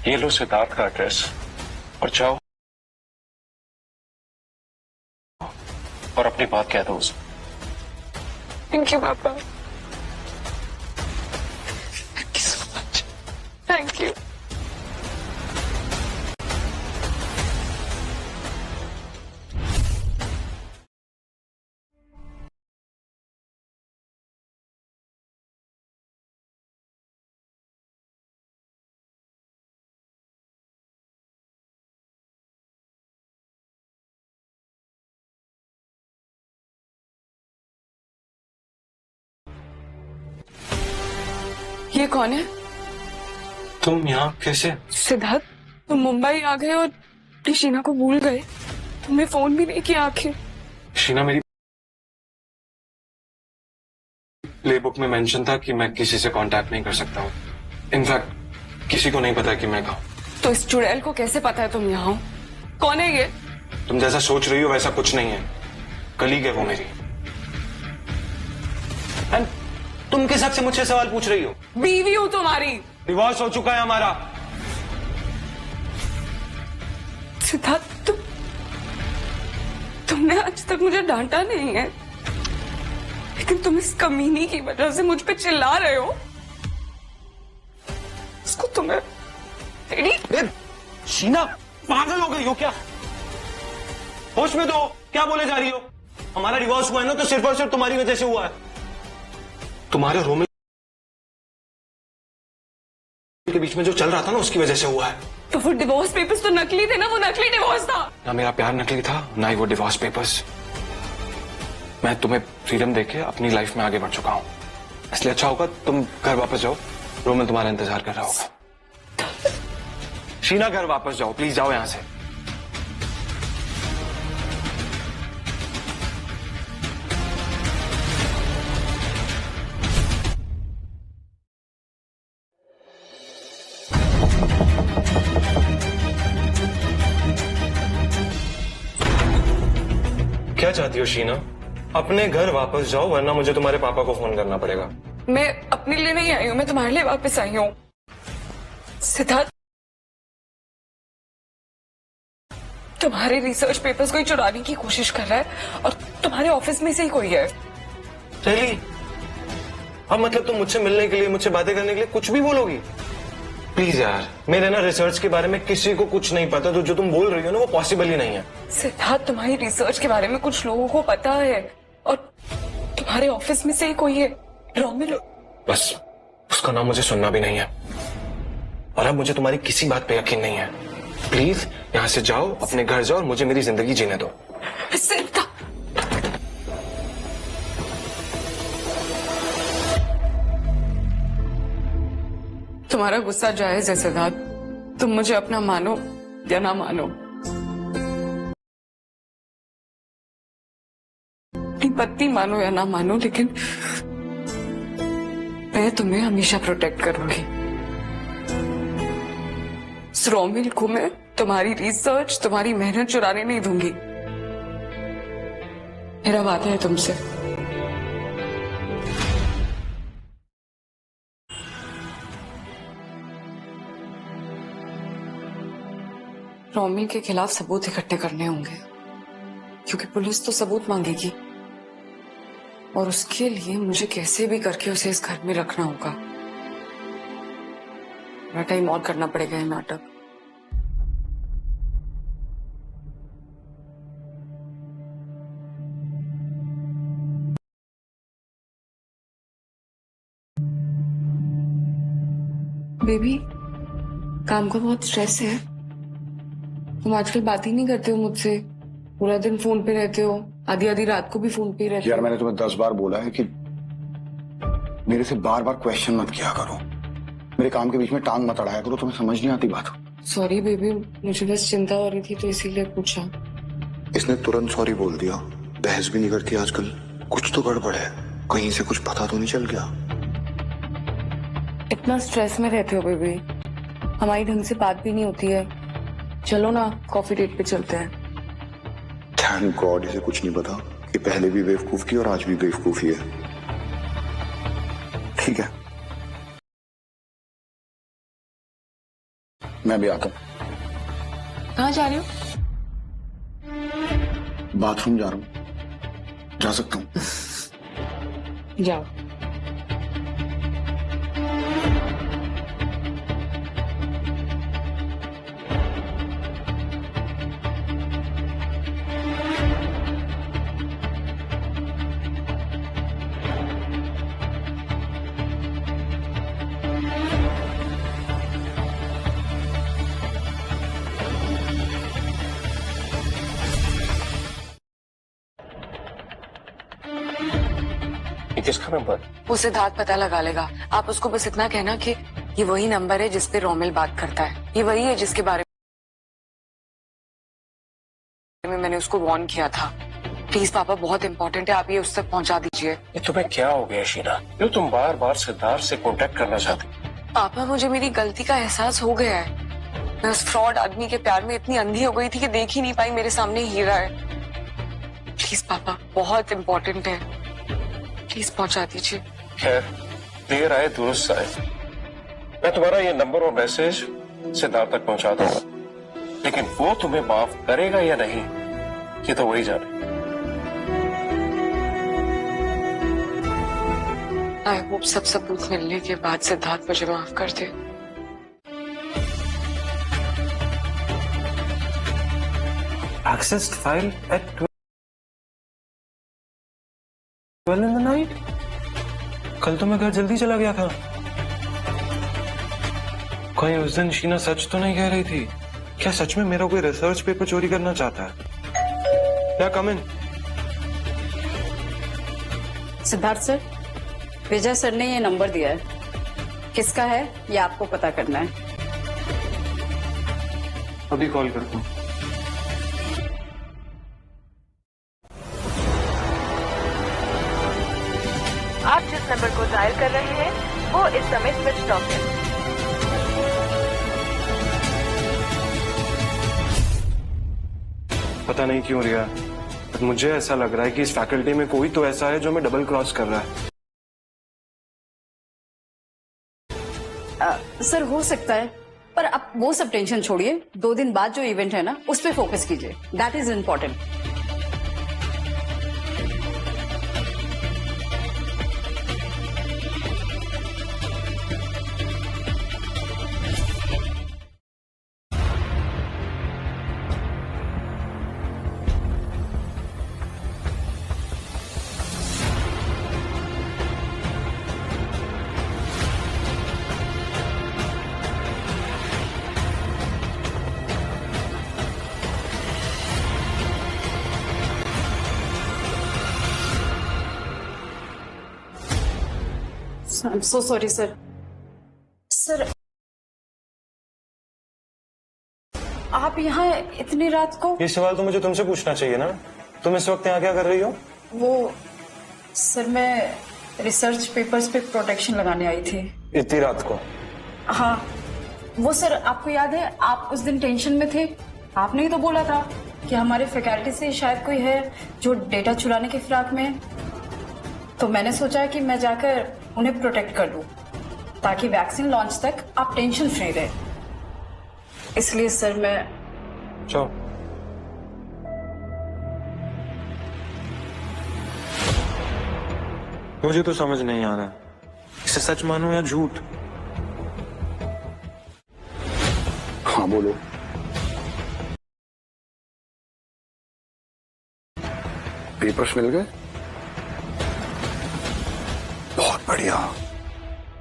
ये लो सिद्धार्थ का एड्रेस और जाओ और अपनी बात कह दो उसे। थैंक यू पापा, thank you so much, thank you. ये कौन है? तुम यहाँ कैसे? सिद्धार्थ, तुम मुंबई आ गए और शीना को भूल गए। तुमने फोन भी नहीं किया आखिर। शीना, मेरी प्ले बुक में मेंशन था कि मैं किसी से कांटेक्ट नहीं कर सकता हूँ। इनफैक्ट किसी को नहीं पता कि मैं कहाँ। तो इस चुड़ैल को कैसे पता है तुम यहाँ हो? कौन है ये? तुम जैसा सोच रही हो वैसा कुछ नहीं है, कलीग है वो मेरी। एंड तुम किस हक से मुझसे सवाल पूछ रही हो? बीवी हूँ तुम्हारी। डिवोर्स हो चुका है हमारा। सिद्धार्थ, तुमने आज तक मुझे डांटा नहीं है, लेकिन तुम इस कमीनी की वजह से मुझ पे चिल्ला रहे हो। इसको तुम्हें शीना, पागल हो गई हो क्या? होश में तो क्या बोले जा रही हो? हमारा डिवोर्स हुआ है ना तो सिर्फ और सिर्फ तुम्हारी वजह से हुआ है। तुम्हारे रोमिल के बीच में जो चल रहा था ना उसकी वजह से हुआ है। तो वो डिवोर्स पेपर्स तो नकली थे ना, वो नकली डिवोर्स था ना। मेरा प्यार नकली था ना ही वो डिवोर्स पेपर्स। मैं तुम्हें फ्रीडम देके अपनी लाइफ में आगे बढ़ चुका हूं, इसलिए अच्छा होगा तुम घर वापस जाओ। रोमिल तुम्हारा इंतजार कर रहा होगा। शीना, घर वापस जाओ प्लीज, जाओ यहां से। क्या चाहती हो शीना? अपने घर वापस जाओ वरना मुझे तुम्हारे पापा को फोन करना पड़ेगा। मैं अपने लिए नहीं आई हूं, मैं तुम्हारे लिए वापस आई हूं। सिद्धार्थ, तुम्हारे रिसर्च पेपर्स कोई चुराने की कोशिश कर रहा है और तुम्हारे ऑफिस में से ही कोई है। चली, अब मतलब तुम मुझसे मिलने के लिए, मुझसे बातें करने के लिए कुछ भी बोलोगी? प्लीज यार, मेरे ना रिसर्च के बारे में किसी को कुछ नहीं पता, तो जो तुम बोल रही हो ना वो पॉसिबल ही नहीं है। सिद्धार्थ, तुम्हारी रिसर्च के बारे में कुछ लोगों को पता है और तुम्हारे ऑफिस में से ही कोई है, रोमिल। बस उसका नाम मुझे सुनना भी नहीं है और अब मुझे तुम्हारी किसी बात पे यकीन नहीं है। प्लीज यहाँ से जाओ, अपने घर जाओ और मुझे मेरी जिंदगी जीने दो। सिद्धार्थ, तुम्हारा गुस्सा जायज है सिद्धार्थ, तुम मुझे अपना मानो या ना मानो, अपनी पत्नी मानो या ना मानो, लेकिन मैं तुम्हें हमेशा प्रोटेक्ट करूंगी। इस रोमिल को मैं तुम्हारी रिसर्च, तुम्हारी मेहनत चुराने नहीं दूंगी। मेरा वादा है तुमसे। रोमिल के खिलाफ सबूत इकट्ठे करने होंगे, क्योंकि पुलिस तो सबूत मांगेगी और उसके लिए मुझे कैसे भी करके उसे इस घर में रखना होगा। थोड़ा टाइम और करना पड़ेगा ये नाटक। बेबी, काम का बहुत स्ट्रेस है। तुम आजकल बात ही नहीं करते हो मुझसे, पूरा दिन फोन पे रहते हो, आधी आधी रात को भी फोन पे रहते हो। यार मैंने तुम्हें 10 बार बोला है कि मेरे से बार बार क्वेश्चन मत किया करो, मेरे काम के बीच में टांग मत अड़ाया करो, तुम्हें समझ नहीं आती बात। सॉरी बेबी, मुझे बस चिंता हो रही थी तो इसीलिए पूछा। इसने तुरंत सॉरी बोल दिया, बहस भी नहीं करती आजकल। कुछ तो गड़बड़ है, कहीं से कुछ पता तो नहीं चल गया। इतना स्ट्रेस में रहते हो बेबी, हमारी ढंग से बात भी नहीं होती है। चलो ना कॉफी डेट पे चलते हैं। थैंक गॉड इसे कुछ नहीं पता कि पहले भी बेवकूफ की और आज भी बेवकूफी है। ठीक है, मैं भी आता हूं। कहाँ जा रहे हो? बाथरूम जा रहा हूं, जा सकता हूं? जाओ। किसका नंबर? वो सिद्धार्थ पता लगा लेगा। आप उसको बस इतना कहना कि ये वही नंबर है जिस पे रोमिल बात करता है, ये वही है जिसके बारे में मैंने उसको वार्न किया था। प्लीज पापा, बहुत इंपॉर्टेंट है, आप ये उस तक पहुंचा दीजिए। ये तुम्हें क्या हो गया शीना, क्यों तुम बार बार सिद्धार्थ से कांटेक्ट करना चाहते? पापा, मुझे मेरी गलती का एहसास हो गया है। मैं उस फ्रॉड आदमी के प्यार में इतनी अंधी हो गई थी कि देख ही नहीं पाई मेरे सामने हीरा है। प्लीज पापा, बहुत इंपॉर्टेंट है, प्लीज पहुंचा दीजिए। खैर, देर आए दुरुस्त आए। मैं तुम्हारा ये नंबर और मैसेज सिद्धार्थ तक पहुंचा दूंगा, लेकिन वो तुम्हें माफ करेगा या नहीं ये तो वही जाने। आई होप सब सबूत मिलने के बाद सिद्धार्थ मुझे माफ कर दे। Accessed file at 12 in the night? कल तो मैं घर जल्दी चला गया था। कहीं उस दिन शीना सच तो नहीं कह रही थी? क्या सच में मेरा कोई रिसर्च पेपर चोरी करना चाहता है? क्या कम इन? सिद्धार्थ सर, विजय सर ने ये नंबर दिया है, किसका है ये आपको पता करना है। अभी कॉल करता हूँ। आप जिस नंबर को डायल कर रहे हैं वो इस समय स्विच ऑफ है। पता नहीं क्यों रिया, मुझे ऐसा लग रहा है कि इस फैकल्टी में कोई तो ऐसा है जो हमें डबल क्रॉस कर रहा है। सर हो सकता है, पर अब वो सब टेंशन छोड़िए। 2 दिन बाद जो इवेंट है ना, उस पर फोकस कीजिए, that is important. I'm so sorry, sir. Sir, आप यहाँ इतनी रात को? ये सवाल तो मुझे तुमसे पूछना चाहिए ना, तुम इस वक्त यहाँ क्या कर रही हो? वो सर, मैं रिसर्च पेपर्स पे प्रोटेक्शन लगाने आई थी। इतनी रात को? हाँ, वो सर आपको याद है आप उस दिन टेंशन में थे, आपने ही तो बोला था कि हमारे फैकल्टी से शायद कोई है जो डेटा चुराने की फिराक में है। तो मैंने सोचा कि मैं जाकर उन्हें प्रोटेक्ट कर दूं ताकि वैक्सीन लॉन्च तक आप टेंशन फ्री रहे। इसलिए सर मैं चलो। मुझे तो समझ नहीं आ रहा इसे सच मानो या झूठ। हाँ बोलो। पेपर्स मिल गए? बहुत बढ़िया।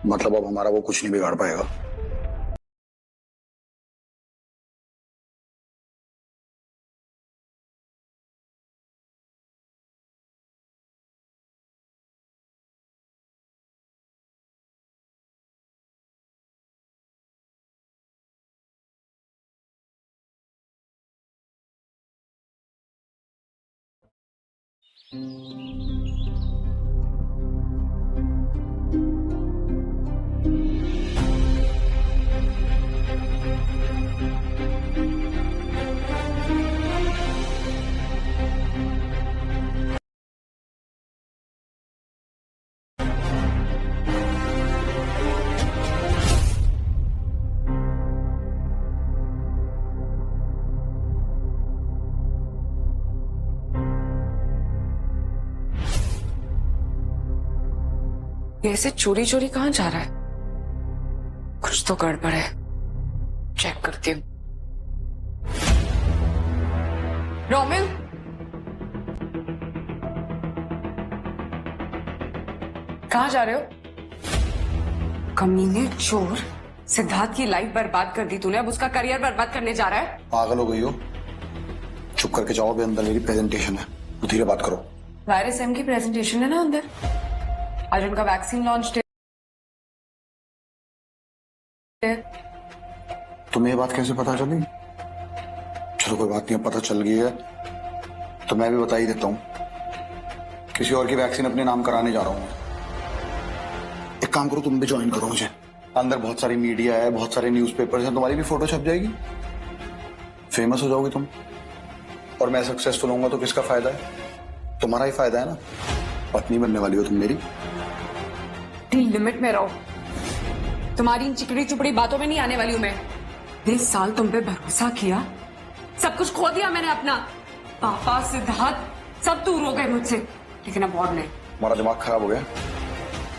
मतलब अब हमारा वो कुछ नहीं बिगाड़ पाएगा। ये ऐसे चोरी चोरी कहाँ जा रहा है? कुछ तो गड़बड़ है, चेक करती हूँ। रोमिल, कहाँ जा रहे हो? कमीने चोर, सिद्धार्थ की लाइफ बर्बाद कर दी तूने, अब उसका करियर बर्बाद करने जा रहा है। पागल हो गई हो? चुप करके जाओ, अभी अंदर मेरी प्रेजेंटेशन है, तो धीरे बात करो। वायरस एम की प्रेजेंटेशन है ना अंदर, आज उनका वैक्सीन लॉन्च डे। तुम्हें ये बात कैसे पता चली? चलो कोई बात नहीं, अब पता चल गई है तो मैं भी बता ही देता हूँ। किसी और की वैक्सीन अपने नाम कराने जा रहा हूँ। एक काम करो, तुम भी ज्वाइन करो मुझे। अंदर बहुत सारी मीडिया है, बहुत सारे न्यूज़पेपर्स हैं, तुम्हारी भी फोटो छप जाएगी, फेमस हो जाओगे तुम। और मैं सक्सेसफुल होऊंगा तो किसका फायदा है? तुम्हारा ही फायदा है ना। पत्नी बनने वाली हो तुम मेरी। लिमिट में रहो, तुम्हारी इन चिकड़ी चुपड़ी बातों में नहीं आने वाली हूं मैं। 20 साल तुम पे भरोसा किया, सब कुछ खो दिया मैंने अपना। पापा, सिद्धार्थ सब दूर हो गए मुझसे, लेकिन अब और नहीं। हमारा दिमाग खराब हो गया।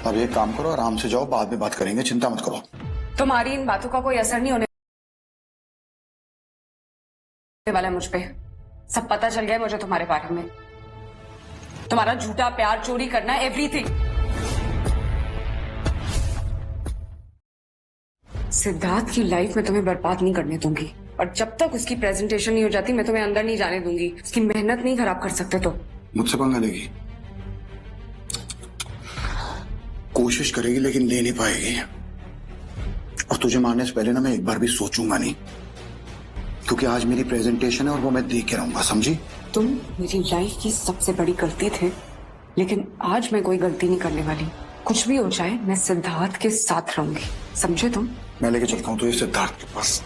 अब एक काम करो, आराम से जाओ, बाद में बात करेंगे, चिंता मत करो। तुम्हारी इन बातों का कोई असर नहीं होने वाला है मुझ पे। सब पता चल गया मुझे तुम्हारे बारे में, तुम्हारा झूठा प्यार, चोरी करना, एवरीथिंग। सिद्धार्थ की लाइफ में तुम्हें बर्बाद नहीं करने दूंगी, और जब तक उसकी प्रेजेंटेशन नहीं हो जाती मैं तुम्हें अंदर नहीं जाने दूंगी। उसकी मेहनत नहीं खराब कर सकते तो। मुझसे पंगा लेगी? कोशिश करेगी लेकिन ले नहीं पाएगी। और तुझे मारने से पहले ना मैं एक बार भी सोचूंगा नहीं, क्योंकि आज मेरी प्रेजेंटेशन है और वो मैं देख के रहूंगा, समझी? तुम मेरी लाइफ की सबसे बड़ी गलती थे, लेकिन आज मैं कोई गलती नहीं करने वाली। कुछ भी हो जाए मैं सिद्धार्थ के साथ रहूंगी, समझे तुम? मैं लेके चलता हूँ तुझे सिद्धार्थ के पास।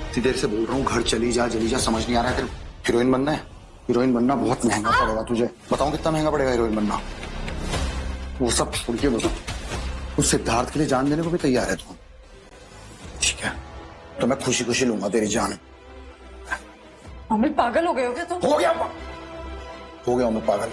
इतनी देर से बोल रहा हूँ घर चली जा, समझ नहीं आ रहा है? हीरोइन बनना है? हीरोइन बनना बहुत महंगा पड़ेगा तुझे। बताऊं कितना महंगा पड़ेगा हीरोइन बनना? वो सब छोड़ के बताओ, उस सिद्धार्थ के लिए जान देने को भी तैयार है तू? ठीक है, तो मैं खुशी खुशी लूंगा तेरी जान। अमित पागल हो गए हो क्या तुम? हो गया मैं पागल।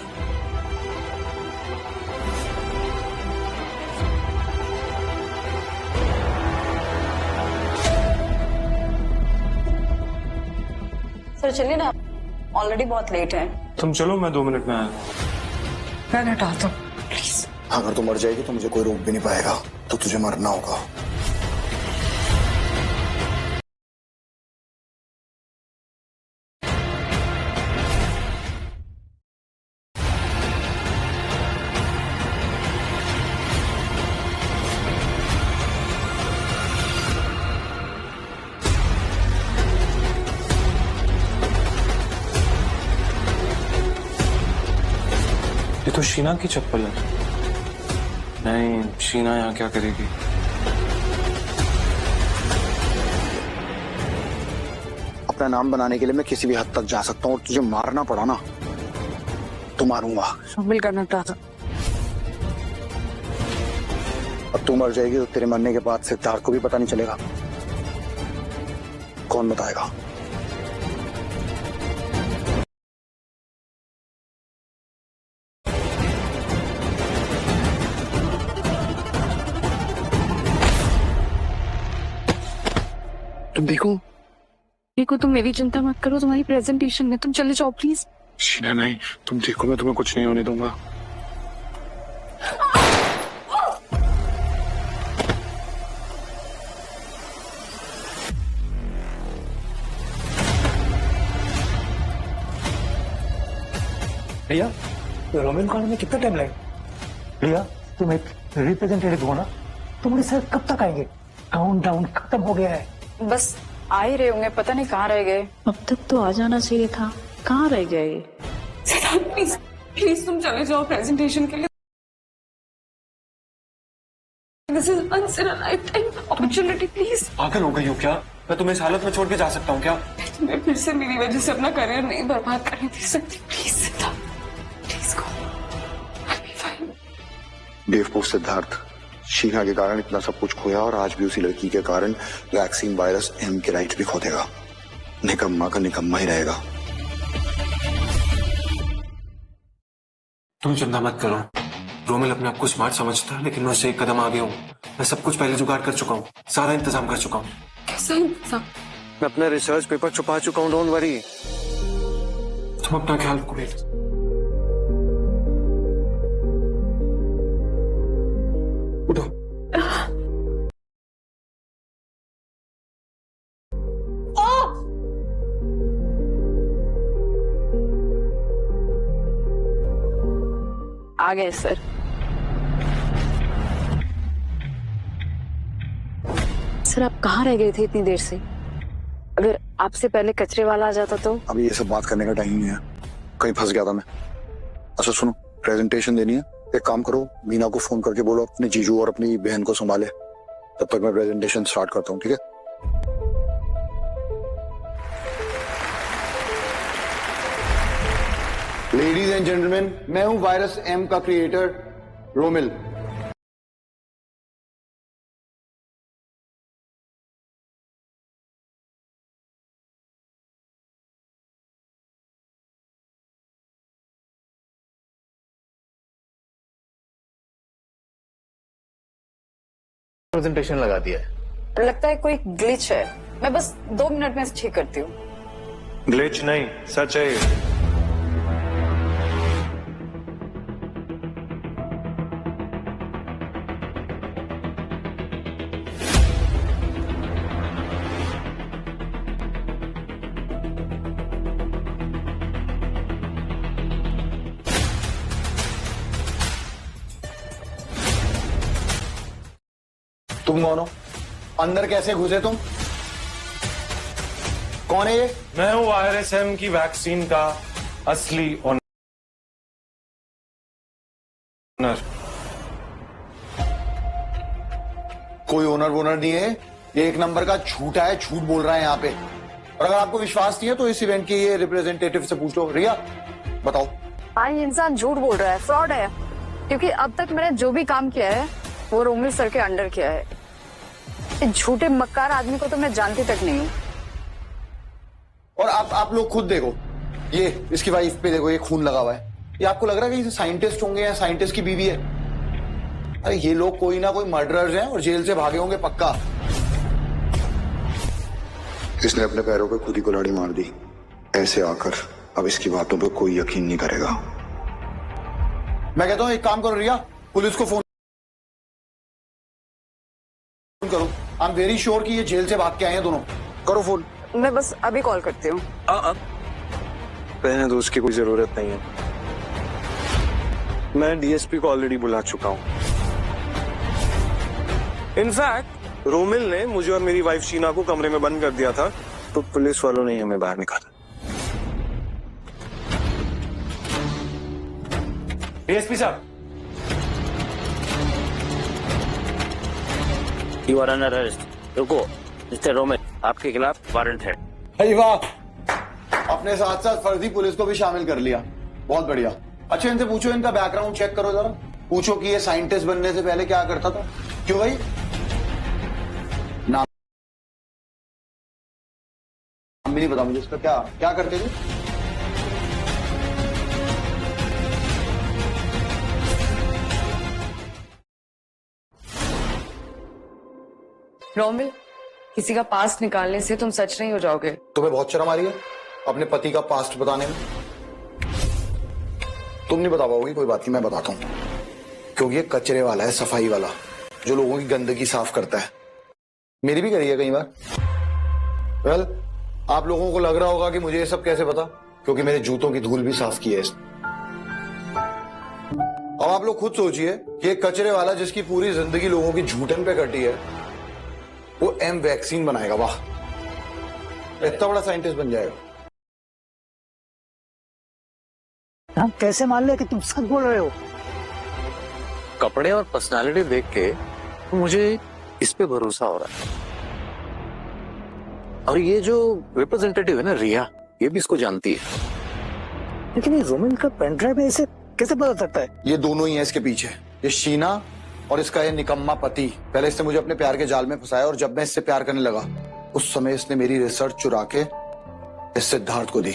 सर चलिए ना, ऑलरेडी बहुत लेट है। तुम चलो, मैं 2 मिनट में आया। मैं हटाता हूँ प्लीज। अगर तू मर जाएगी तो मुझे कोई रोक भी नहीं पाएगा, तो तुझे मरना होगा। ये तो शीना की चप्पल है। नहीं, शीना यहाँ क्या करेगी? अपना नाम बनाने के लिए मैं किसी भी हद तक जा सकता हूँ, और तुझे मारना पड़ा ना तो मारूंगा। शामिल करना चाहता। अब तू मर जाएगी तो तेरे मरने के बाद सिद्धार्थ को भी पता नहीं चलेगा। कौन बताएगा? तुम देखो तुम मेरी चिंता मत करो, तुम्हारी प्रेजेंटेशन में तुम चले जाओ प्लीज। शीना नहीं, तुम देखो, मैं तुम्हें कुछ नहीं होने दूंगा। भैया रोमिल कॉलेज में कितना टाइम लगेगा? भैया तुम एक रिप्रेजेंटेटिव हो ना, तुम्हारे सर कब तक आएंगे? काउंट डाउन खत्म हो गया है। बस आ ही रहे होंगे, पता नहीं कहाँ रह गए। अब तक तो आ जाना चाहिए था, कहाँ रह गए? प्लीज प्लीज तुम चले जाओ प्रेजेंटेशन के लिए। This is once in a lifetime opportunity, please. पागल हो गई हो क्या? मैं तुम्हें इस हालत में छोड़ के जा सकता हूँ क्या? तुम्हें फिर से मेरी वजह से अपना करियर नहीं बर्बाद करने दे सकती। Please please go. बेवकूफ सिद्धार्थ, शीना के कारण इतना सब कुछ खोया और आज भी उसी लड़की के कारण वैक्सीन वायरस एम के राइट भी खो देगा। निकम्मा का निकम्मा ही रहेगा। तुम चिंता मत करो। रोमिल अपने आप को स्मार्ट समझता है, लेकिन मैं उससे एक कदम आगे हूँ। मैं सब कुछ पहले जुगाड़ कर चुका हूँ, सारा इंतजाम कर चुका हूँ। कैसा इंतजाम? मैं अपना रिसर्च पेपर छुपा चुका हूँ, डोंट वरी। तुम अपना ख्याल रखो बेटा। उठो। आ गए सर। सर आप कहाँ रह गए थे इतनी देर से? अगर आपसे पहले कचरे वाला आ जाता तो? अभी ये सब बात करने का टाइम नहीं है, कहीं फंस गया था मैं। अच्छा सुनो, प्रेजेंटेशन देनी है, एक काम करो, मीना को फोन करके बोलो अपने जीजू और अपनी बहन को संभाले। तब तक मैं प्रेजेंटेशन स्टार्ट करता हूँ, ठीक है? लेडीज एंड जेंटलमैन, मैं हूं वायरस एम का क्रिएटर रोमिल। प्रेजेंटेशन लगा दिया है। लगता है कोई ग्लिच है, मैं बस 2 मिनट में ठीक करती हूँ। ग्लिच नहीं, सच है ये। तुम कौन हो? अंदर कैसे घुसे तुम? कौन है ये? मैं हूँ वायरस एम की वैक्सीन का असली ओनर। कोई ओनर वोनर नहीं है, ये एक नंबर का झूठा है, झूठ बोल रहा है यहाँ पे। और अगर आपको विश्वास नहीं है तो इस इवेंट के ये रिप्रेजेंटेटिव से पूछ लो। रिया बताओ। हाँ, ये इंसान झूठ बोल रहा है, फ्रॉड है। क्योंकि अब तक मैंने जो भी काम किया है वो रोमिल सर के अंडर किया है। इस झूठे मक्कार आदमी को तो मैं जानती तक नहीं हूँ। और आप लोग खुद देखो, ये इसकी वाइफ पे देखो, ये खून लगा हुआ है। ये आपको लग रहा है कि ये साइंटिस्ट होंगे या साइंटिस्ट की बीवी है? अरे ये लोग कोई ना कोई मर्डरर्स हैं और जेल से भागे होंगे पक्का। इसने अपने पैरों पे खुद ही कुल्हाड़ी मार दी। ऐसे आकर अब इसकी बातों पे कोई यकीन नहीं करेगा। मैं कहता हूँ एक काम करो रिया, पुलिस को फोन करो। आई एम वेरी श्योर कि ये जेल से भाग के आए हैं दोनों। करो फोन। मैं बस अभी कॉल करती हूँ। पहले तो उसकी कोई जरूरत नहीं है, मैं डीएसपी को ऑलरेडी बुला चुका हूँ। इनफैक्ट रोमिल ने मुझे और मेरी वाइफ शीना को कमरे में बंद कर दिया था, तो पुलिस वालों ने हमें बाहर निकाला। डीएसपी साहब, यू आर अंडर अरेस्ट। रुको मिस्टर रोमेल, आपके खिलाफ वारंट है। अरे वाह, अपने साथ साथ फर्जी पुलिस को भी शामिल कर लिया, बहुत बढ़िया। अच्छा इनसे पूछो, इनका बैकग्राउंड चेक करो जरा, पूछो कि ये साइंटिस्ट बनने से पहले क्या करता था। क्यों भाई, नाम भी नहीं पता मुझे इसका, क्या क्या करते थे? रोमिल, किसी का पास्ट निकालने से तुम सच नहीं हो जाओगे। तुम्हें बहुत शर्म आ रही है अपने पति का पास्ट बताने में? तुम नहीं बता पाओगी, कोई बात नहीं, मैं बताता हूं। क्योंकि ये कचरे वाला है, सफाई वाला, जो लोगों की गंदगी साफ करता है। मेरी भी करी है कई बार। वेल, आप लोगों को लग रहा होगा कि मुझे ये सब कैसे पता, क्योंकि मेरे जूतों की धूल भी साफ की है इसने। अब आप लोग खुद सोचिए कि एक कचरे वाला जिसकी पूरी जिंदगी लोगों की झूठन पे कटी है, वो एम वैक्सीन बनाएगा। वाह, इतना बड़ा साइंटिस्ट बन जाएगा। हम कैसे मान ले कि तुम सच बोल रहे हो? कपड़े और पर्सनालिटी देख के मुझे इस पे भरोसा हो रहा है। और ये जो रिप्रेजेंटेटिव है ना रिया, ये भी इसको जानती है। लेकिन ये रोमिल का पेन ड्राइव है, इसे कैसे पता सकता है? ये दोनों ही हैं इसके पीछे, ये शीना और इसका ये निकम्मा पति। पहले इसने मुझे अपने प्यार के जाल में फंसाया, और जब मैं इससे प्यार करने लगा उस समय इसने मेरी रिसर्च चुरा के इस सिद्धार्थ को दी।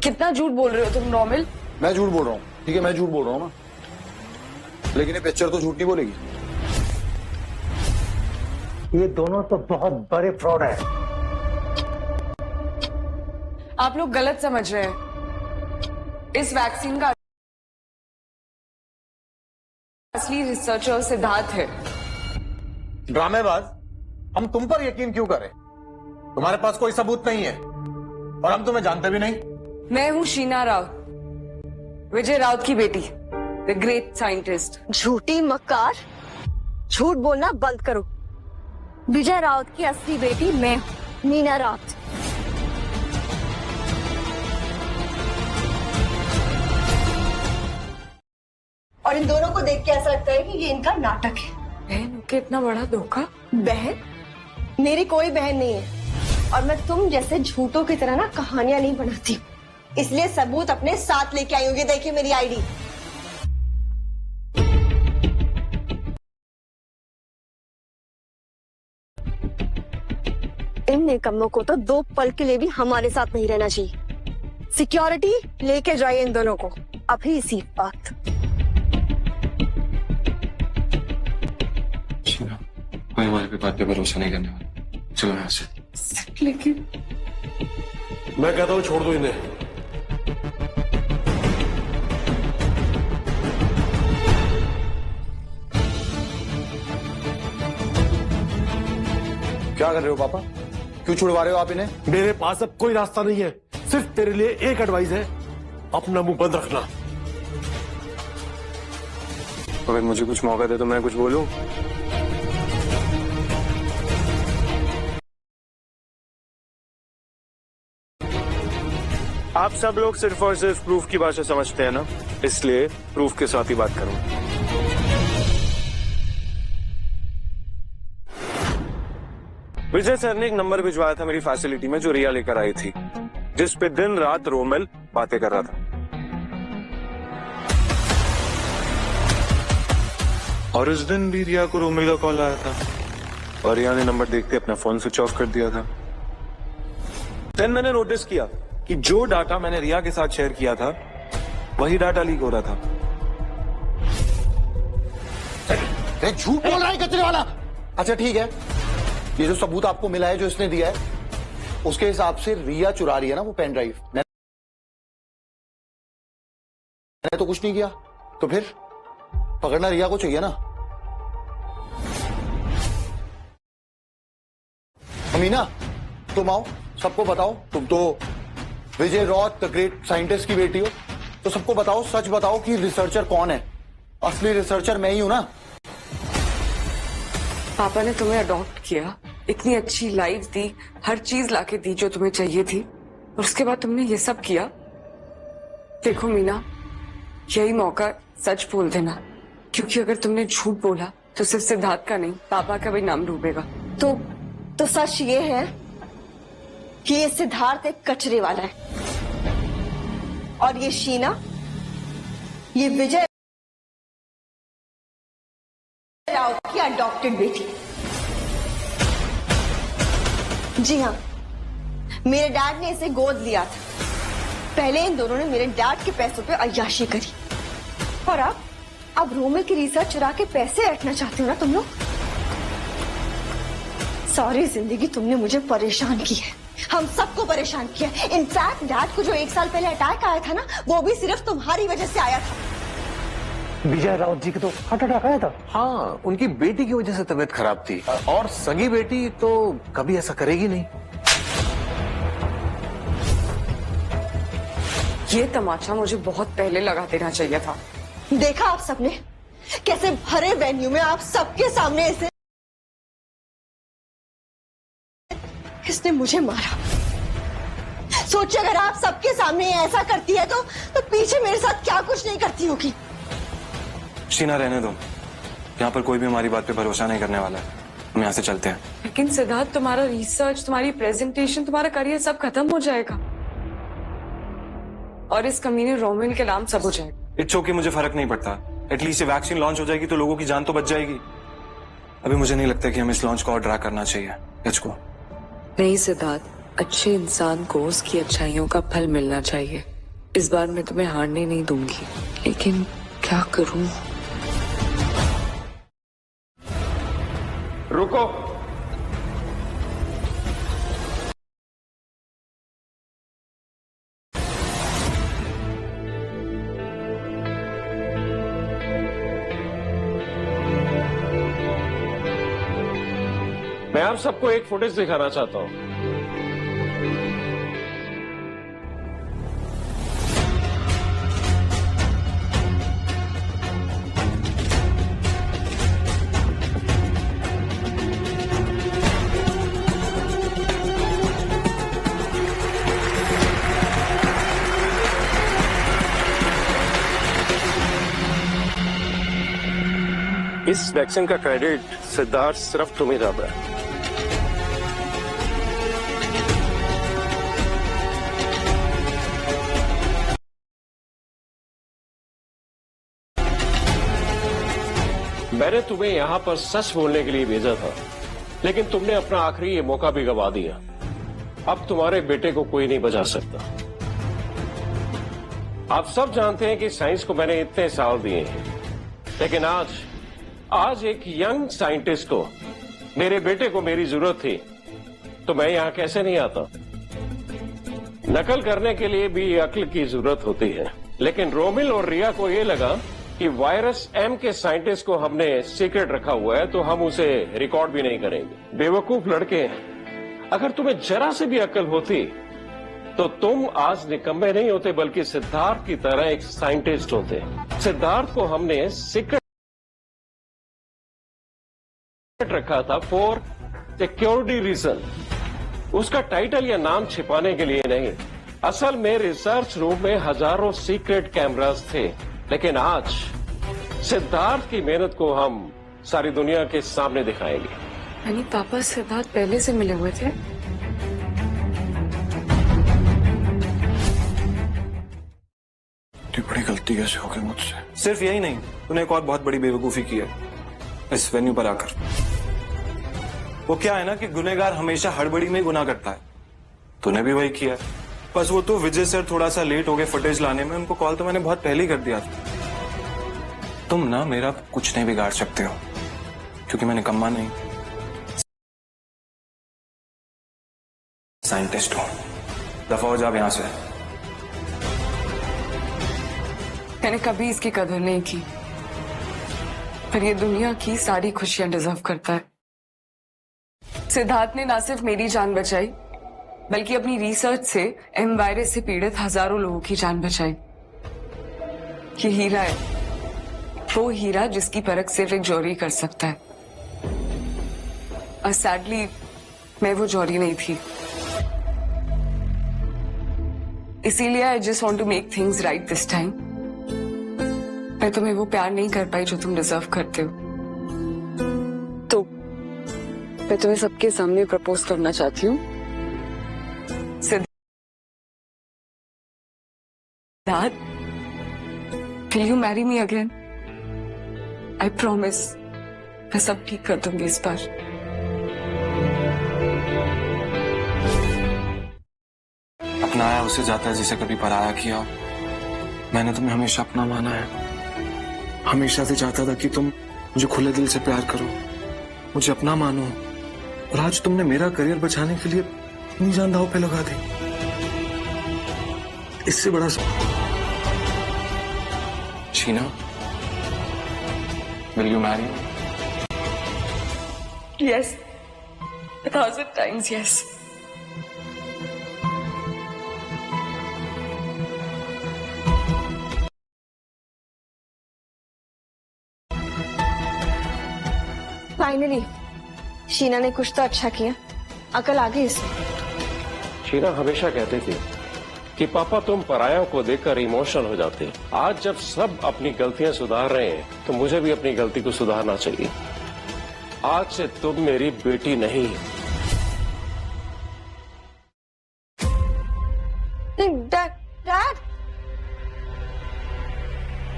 कितना झूठ बोल रहे हो तुम रोमिल? मैं झूठ बोल रहा हूँ, ठीक है, मैं झूठ बोल रहा हूँ ना, लेकिन ये पिक्चर तो झूठ नहीं बोलेगी। ये दोनों तो बहुत बड़े फ्रॉड है। आप लोग गलत समझ रहे हैं। इस वैक्सीन का असली रिसर्चर सिद्धार्थ है। ड्रामेबाज, हम तुम पर यकीन क्यों करें? तुम्हारे पास कोई सबूत नहीं है और हम तुम्हें जानते भी नहीं। मैं हूं शीना राउत, विजय राउत की बेटी, द ग्रेट साइंटिस्ट। झूठी मक्कार, झूठ बोलना बंद करो। विजय राउत की असली बेटी मैं हूं, मीना राउत। और इन दोनों को देख के ऐसा लगता है कि ये इनका नाटक है। बहन के इतना बड़ा धोखा? बहन? मेरी कोई बहन नहीं है, और मैं तुम जैसे झूठों की तरह ना कहानियां नहीं बनाती, इसलिए सबूत अपने साथ लेके आई हूँ। ये देखिए मेरी आईडी। इन निकम्मों को तो 2 पल के लिए भी हमारे साथ नहीं रहना चाहिए। सिक्योरिटी लेके जाइए इन दोनों को अभी इसी बात। कोई हमारे पे बात पे भरोसा नहीं करने वाला, चलो यहाँ से। लेकिन मैं कहता हूँ छोड़ दो इन्हें। क्या कर रहे हो पापा? क्यों छुड़वा रहे हो आप इन्हें? मेरे पास अब कोई रास्ता नहीं है, सिर्फ तेरे लिए एक एडवाइस है, अपना मुंह बंद रखना। अगर मुझे कुछ मौका दे तो मैं कुछ बोलूं? आप सब लोग सिर्फ और सिर्फ प्रूफ की भाषा समझते हैं ना, इसलिए प्रूफ के साथ ही बात करूंगा। विजय सर ने एक नंबर भिजवाया था मेरी फैसिलिटी में, जो रिया लेकर आई थी, जिस पे दिन रात रोमिल बातें कर रहा था। और उस दिन भी रिया को रोमिल का कॉल आया था, और रिया ने नंबर देखते अपना फोन स्विच ऑफ कर दिया था। देन मैंने नोटिस किया कि जो डाटा मैंने रिया के साथ शेयर किया था, वही डाटा लीक हो रहा था। झूठ बोल रहा है कचरे वाला। अच्छा ठीक है, ये जो सबूत आपको मिला है, जो इसने दिया है, उसके हिसाब से रिया चुरा रही है ना वो पेन ड्राइव। मैंने तो कुछ नहीं किया, तो फिर पकड़ना रिया को चाहिए ना। अमीना, तुम आओ, सबको बताओ। तुम तो विजय राउत द ग्रेट साइंटिस्ट की बेटी हो, तो सबको बताओ, सच बताओ कि रिसर्चर कौन है। असली रिसर्चर मैं ही हूं ना। पापा ने तुम्हें अडॉप्ट किया, इतनी अच्छी लाइफ दी, हर चीज लाके दी जो तुम्हें चाहिए थी, और उसके बाद तुमने ये सब किया। देखो मीना, यही मौका सच बोल देना, क्योंकि अगर तुमने झूठ बोला तो सिर्फ सिद्धार्थ का नहीं पापा का भी नाम डूबेगा। तो सच ये है कि ये सिद्धार्थ एक कचरे वाला है और ये शीना, ये विजय राव की अडॉप्टेड बेटी। जी हाँ, मेरे डैड ने इसे गोद लिया था। पहले इन दोनों ने मेरे डैड के पैसों पे अय्याशी करी और अब रोमिल की रिसर्च चुरा के पैसे ऐंठना चाहते हो ना तुम लोग। सारी जिंदगी तुमने मुझे परेशान की है, हम सबको परेशान किया। इनफैक्ट डैड को जो 1 साल पहले अटैक आया था ना, वो भी सिर्फ तुम्हारी वजह से आया था। विजय राउत जी को तो हार्ट अटैक आया था। हाँ, उनकी बेटी की वजह से तबीयत खराब थी और सगी बेटी तो कभी ऐसा करेगी नहीं। ये तमाचा मुझे बहुत पहले लगा देना चाहिए था। देखा आप सबने कैसे भरे वेन्यू में आप सबके सामने इसे इसने मुझे मारा। सोचिए अगर आप सबके सामने ऐसा करती है तो पीछे मेरे साथ क्या कुछ नहीं करती होगी। शीना रहने दो, यहाँ पर कोई भी हमारी बात पे भरोसा नहीं करने वाला है। हम यहाँ से चलते हैं। लेकिन सिद्धार्थ, तुम्हारा रिसर्च, तुम्हारी प्रेजेंटेशन, तुम्हारा करियर सब खत्म हो जाएगा और इस कमीने रोमिल के नाम सब हो जाएगा। इट्स ओके, मुझे फर्क नहीं पड़ता। एटलीस्ट ये वैक्सीन लॉन्च हो जाएगी तो लोगों की जान तो बच जाएगी। अभी मुझे नहीं लगता कि हमें इस लॉन्च को और ड्रा करना चाहिए। Let's go. नहीं सिद्धार्थ, अच्छे इंसान को उसकी अच्छाइयों का फल मिलना चाहिए। इस बार मैं तुम्हें हारने नहीं दूंगी, लेकिन क्या करूं? रुको, मैं आप सबको एक फुटेज दिखाना चाहता हूं। इस वैक्सीन का क्रेडिट सिद्धार्थ सिर्फ तुम्हें जाता है। मैंने तुम्हें यहां पर सच बोलने के लिए भेजा था, लेकिन तुमने अपना आखिरी ये मौका भी गवा दिया। अब तुम्हारे बेटे को कोई नहीं बचा सकता। आप सब जानते हैं कि साइंस को मैंने इतने साल दिए हैं, लेकिन आज एक यंग साइंटिस्ट को, मेरे बेटे को मेरी जरूरत थी, तो मैं यहां कैसे नहीं आता। नकल करने के लिए भी अक्ल की जरूरत होती है, लेकिन रोमिल और रिया को यह लगा कि वायरस एम के साइंटिस्ट को हमने सीक्रेट रखा हुआ है, तो हम उसे रिकॉर्ड भी नहीं करेंगे। बेवकूफ लड़के, अगर तुम्हें जरा से भी अक्ल होती तो तुम आज निकम्मे नहीं होते, बल्कि सिद्धार्थ की तरह एक साइंटिस्ट होते। सिद्धार्थ को हमने सीक्रेट रखा था फॉर सिक्योरिटी रीजन, उसका टाइटल या नाम छिपाने के लिए नहीं। असल में रिसर्च रूम में हजारों सीक्रेट कैमरास थे, लेकिन आज सिद्धार्थ की मेहनत को हम सारी दुनिया के सामने दिखाएंगे। यानी पापा सिद्धार्थ पहले से मिले हुए थे? बड़ी गलती कैसे हो गई मुझसे। सिर्फ यही नहीं, तूने एक और बहुत बड़ी बेवकूफी की है इस वेन्यू पर आकर। वो क्या है ना कि गुनहगार हमेशा हड़बड़ी में गुनाह करता है। तूने भी वही किया। बस वो तो विजय सर थोड़ा सा लेट हो गए फुटेज लाने में, उनको कॉल तो मैंने बहुत पहले ही कर दिया था। तुम ना मेरा कुछ नहीं बिगाड़ सकते हो, क्योंकि मैं निकम्मा नहीं, साइंटिस्ट हूं। दफा हो जाओ यहां से। मैंने कभी इसकी कदर नहीं की, पर ये दुनिया की सारी खुशियां डिजर्व करता है। सिद्धार्थ ने ना सिर्फ मेरी जान बचाई, बल्कि अपनी रिसर्च से एम वायरस से पीड़ित हजारों लोगों की जान बचाई। ये हीरा है, वो हीरा जिसकी परख सिर्फ एक जौहरी कर सकता है। और सैडली मैं वो जौहरी नहीं थी। इसीलिए I just want to make things right this time. मैं तुम्हें वो प्यार नहीं कर पाई जो तुम डिजर्व करते हो, तो मैं तुम्हें सबके सामने प्रपोज करना चाहती हूँ। Siddharth, will you marry me again? I promise, मैं सब ठीक कर दूंगी इस बार। अपनाया उसे जाता है जिसे कभी पराया किया। मैंने तुम्हें हमेशा अपना माना है, हमेशा से चाहता था कि तुम मुझे खुले दिल से प्यार करो, मुझे अपना मानो, और आज तुमने मेरा करियर बचाने के लिए अपनी जान दांव पे लगा दी। इससे बड़ा Sheena, will you marry me? Yes, 1,000 times yes. Finally Sheena ने कुछ तो अच्छा किया, अकल आ गई इसे। शीना हमेशा कहती थी कि पापा तुम परायों को देखकर इमोशनल हो जाते। आज जब सब अपनी गलतियां सुधार रहे हैं तो मुझे भी अपनी गलती को सुधारना चाहिए। आज से तुम मेरी बेटी नहीं। डैड,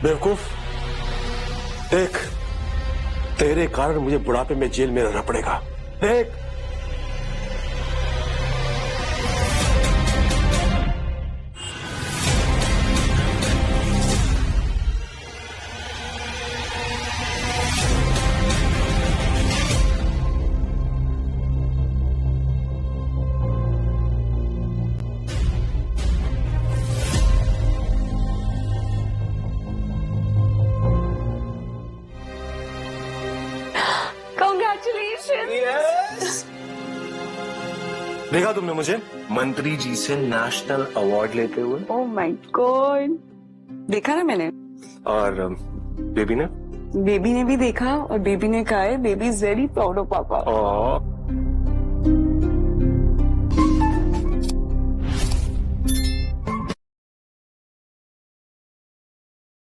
बेवकूफ, देख तेरे कारण मुझे बुढ़ापे में जेल में रहना पड़ेगा। देख देखा तुमने मुझे मंत्री जी से नेशनल अवार्ड लेते हुए? ओह माय गॉड, देखा ना मैंने। और बेबी ने भी देखा और बेबी ने कहा है baby is very proud of पापा।